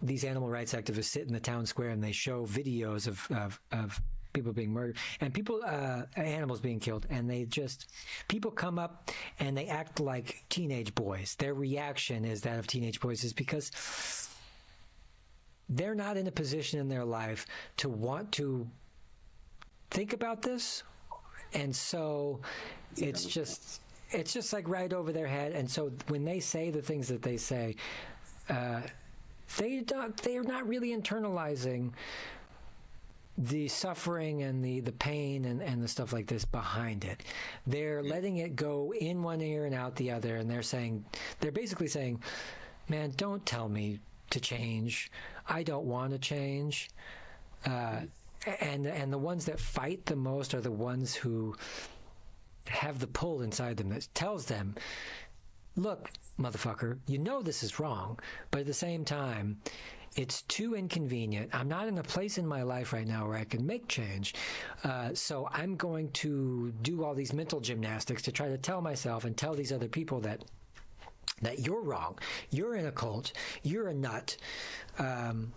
these animal rights activists sit in the town square and they show videos of people being murdered and animals being killed, and people come up and they act like teenage boys. Their reaction is that of teenage boys, is because they're not in a position in their life to want to think about this And so it's just like right over their head. And so when they say the things that they say, they are not really internalizing the suffering and the pain and the stuff like this behind it. They're letting it go in one ear and out the other, and they're basically saying, man, don't tell me to change. I don't want to change. And the ones that fight the most are the ones who have the pull inside them that tells them, look, motherfucker, you know this is wrong, but at the same time, it's too inconvenient. I'm not in a place in my life right now where I can make change. So I'm going to do all these mental gymnastics to try to tell myself and tell these other people that you're wrong. You're in a cult. You're a nut. And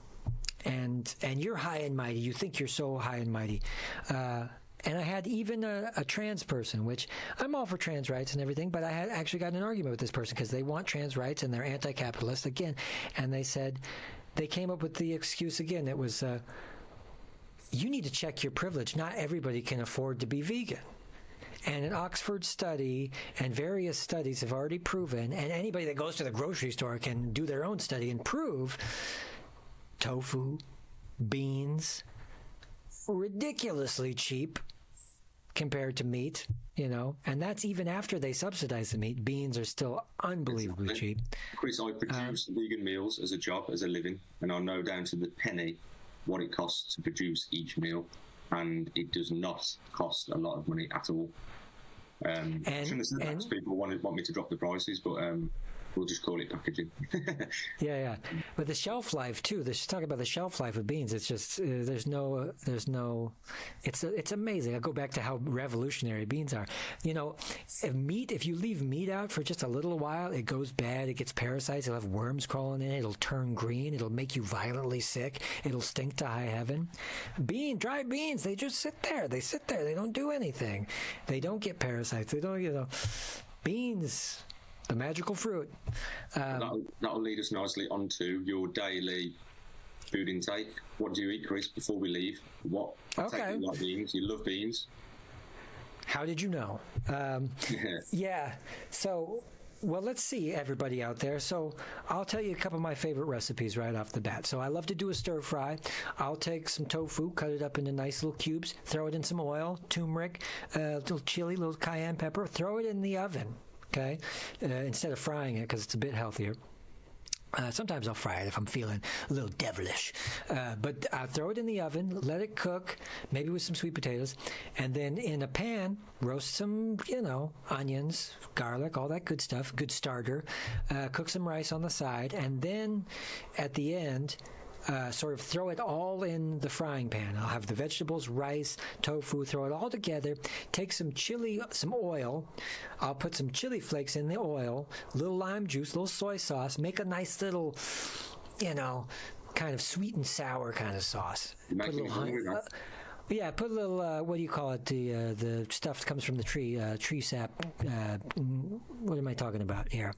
you're high and mighty. You think you're so high and mighty. And I had even a trans person, which I'm all for trans rights and everything, but I had actually got in an argument with this person because they want trans rights and they're anti-capitalist again. And they said, they came up with the excuse again. It was, you need to check your privilege. Not everybody can afford to be vegan. And an Oxford study and various studies have already proven, and anybody that goes to the grocery store can do their own study and prove, tofu, beans, ridiculously cheap compared to meat, and that's even after they subsidize the meat. Beans are still unbelievably cheap. Chris, I produce vegan meals as a job, as a living, and I know down to the penny what it costs to produce each meal, and it does not cost a lot of money at all. People want me to drop the prices, but we'll just call it packaging. Yeah. But the shelf life too. Let's talk about the shelf life of beans. It's just there's no. It's amazing. I go back to how revolutionary beans are. If you leave meat out for just a little while, it goes bad. It gets parasites. It'll have worms crawling in it. It'll turn green. It'll make you violently sick. It'll stink to high heaven. Dry beans. They just sit there. They don't do anything. They don't get parasites. They don't. Beans. The magical fruit. That'll lead us nicely onto your daily food intake. What do you eat, Chris, before we leave? Okay. You like beans. You love beans. How did you know? Yeah. So, well, let's see, everybody out there. So I'll tell you a couple of my favorite recipes right off the bat. So I love to do a stir fry. I'll take some tofu, cut it up into nice little cubes, throw it in some oil, turmeric, little chili, little cayenne pepper, throw it in the oven. Okay, instead of frying it because it's a bit healthier. Sometimes I'll fry it if I'm feeling a little devilish. But I'll throw it in the oven, let it cook, maybe with some sweet potatoes, and then in a pan, roast some, onions, garlic, all that good stuff, good starter. Cook some rice on the side, and then at the end, sort of throw it all in the frying pan. I'll have the vegetables, rice, tofu, throw it all together. Take some oil. I'll put some chili flakes in the oil, a little lime juice, a little soy sauce, make a nice little, kind of sweet and sour kind of sauce. Put a little, what do you call it? The stuff that comes from the tree sap. What am I talking about here?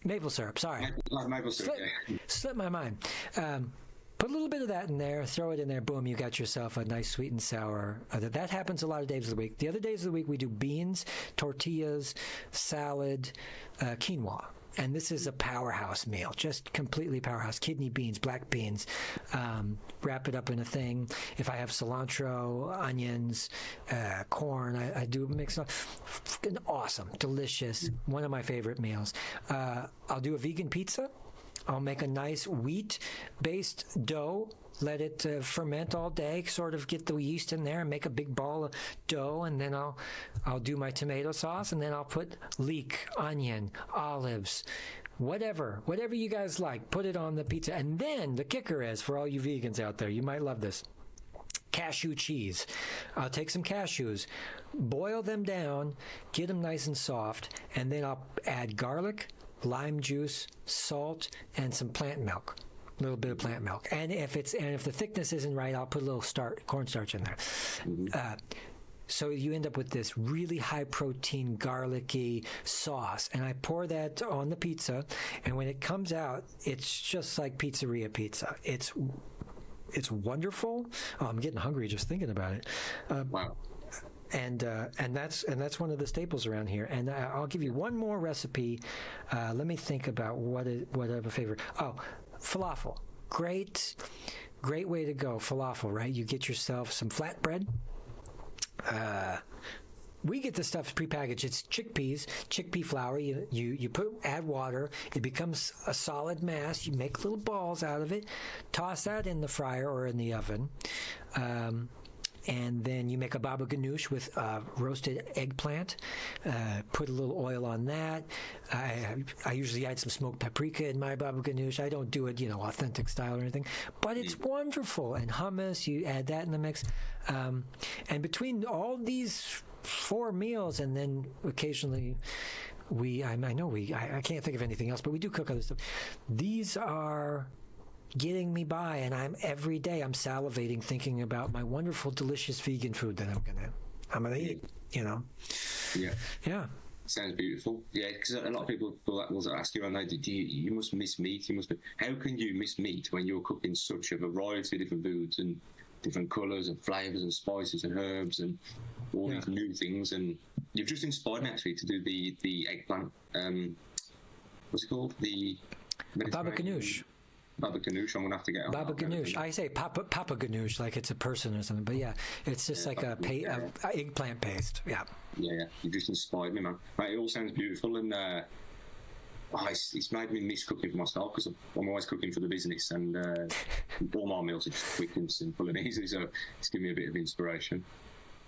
Maple syrup, sorry. Maple syrup, Slipped my mind. Put a little bit of that in there, throw it in there, boom, you got yourself a nice sweet and sour. That happens a lot of days of the week. The other days of the week, we do beans, tortillas, salad, quinoa. And this is a powerhouse meal, just completely powerhouse. Kidney beans, black beans, wrap it up in a thing. If I have cilantro, onions, corn, I do mix it up. Fucking awesome, delicious, one of my favorite meals. I'll do a vegan pizza. I'll make a nice wheat-based dough, let it ferment all day, sort of get the yeast in there and make a big ball of dough, and then I'll do my tomato sauce, and then I'll put leek, onion, olives, whatever you guys like, put it on the pizza. And then the kicker is, for all you vegans out there, you might love this, cashew cheese. I'll take some cashews, boil them down, get them nice and soft, and then I'll add garlic, lime juice, salt, and some plant milk. A little bit of plant milk. And if the thickness isn't right, I'll put a little cornstarch in there. Mm-hmm. So you end up with this really high protein, garlicky sauce. And I pour that on the pizza. And when it comes out, it's just like pizzeria pizza. It's it's wonderful. Oh, I'm getting hungry just thinking about it. Wow. And that's one of the staples around here. And I'll give you one more recipe. Let me think about what I have a favorite. Oh, falafel. Great way to go. Falafel, right? You get yourself some flatbread. We get the stuff prepackaged. It's chickpea flour. You add water. It becomes a solid mass. You make little balls out of it. Toss that in the fryer or in the oven. And then you make a baba ganoush with roasted eggplant. Put a little oil on that. I usually add some smoked paprika in my baba ganoush. I don't do it, authentic style or anything, but it's wonderful. And hummus, you add that in the mix. And between all these 4 meals, and then occasionally I can't think of anything else, but we do cook other stuff. These are getting me by, and every day I'm salivating thinking about my wonderful, delicious vegan food that I'm gonna eat. Yeah. Sounds beautiful. Yeah, because a lot of people will ask you, and they you must miss meat. How can you miss meat when you're cooking such a variety of different foods and different colours and flavours and spices and herbs and all these new things? And you've just inspired me actually to do the eggplant. What's it called? The baba ganoush. Baba ganoush. I'm gonna have to get on baba ganoush. I say papa ganoush like it's a person or something, but yeah, it's just like a eggplant paste. Yeah. Yeah. You just inspired me, man. Right, it all sounds beautiful, and it's made me miss cooking for myself because I'm always cooking for the business, and all my meals are just quick and simple and easy. So it's given me a bit of inspiration.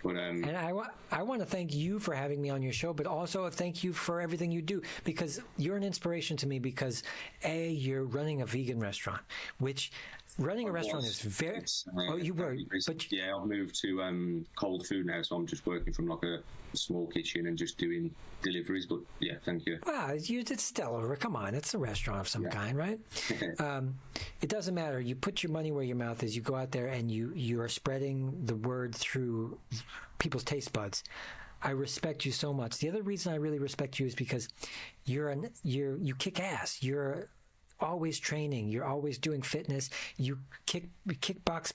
But, and I want to thank you for having me on your show, but also thank you for everything you do, because you're an inspiration to me, because you're running a vegan restaurant, which running a restaurant is very... you were. But yeah, I've moved to cold food now, so I'm just working from like a small kitchen and just doing deliveries. But yeah, thank you. It's stellar. Come on, it's a restaurant of some kind, right? It doesn't matter. You put your money where your mouth is. You go out there and you are spreading the word through people's taste buds. I respect you so much. The other reason I really respect you is because you kick ass. You're always training. You're always doing fitness. You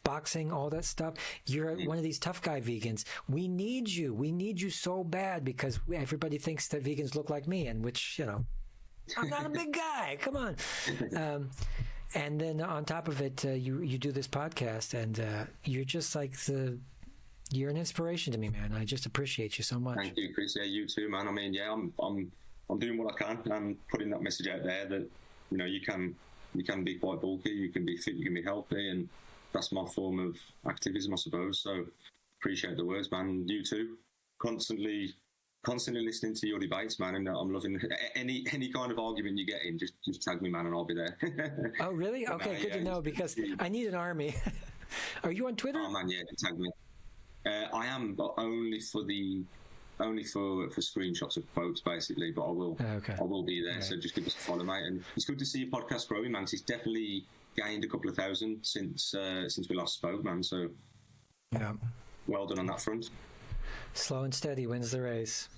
boxing, all that stuff. You're one of these tough guy vegans. We need you. We need you so bad, because everybody thinks that vegans look like me, and which, I'm not a big guy. Come on. And then on top of it, you do this podcast, and you're just like you're an inspiration to me, man. I just appreciate you so much. Thank you, Chris. Yeah, you too, man. I mean, yeah, I'm doing what I can. I'm putting that message out there that, you can be quite bulky, you can be fit, you can be healthy, and that's my form of activism, I suppose. So appreciate the words, man. You too. Constantly listening to your debates, man, and I'm loving any kind of argument you get in. Just tag me, man, and I'll be there. Oh, really? Okay, good to know, because I need an army. Are you on Twitter? Oh man, yeah, tag me. I am, but only for screenshots of quotes, basically. But I will be there. Right. So just give us a follow, mate. And it's good to see your podcast growing, man. It's definitely gained a couple of thousand since we last spoke, man. So yeah, well done on that front. Slow and steady wins the race.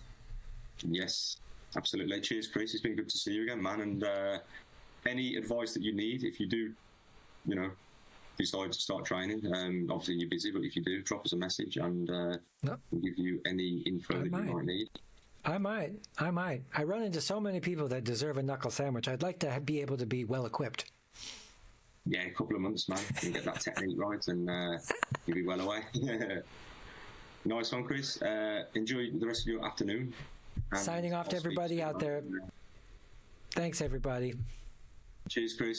Yes, absolutely. Cheers, Chris. It's been good to see you again, man. And any advice that you need, if you do, decide to start training, obviously you're busy, but if you do, drop us a message, and we'll give you any info that you might need. I might. I run into so many people that deserve a knuckle sandwich. I'd like to be able to be well equipped. Yeah, a couple of months, man. You get that technique right, and you'll be well away. Nice one, Chris. Enjoy the rest of your afternoon. Signing off to everybody out there. Thanks, everybody. Cheers, Chris.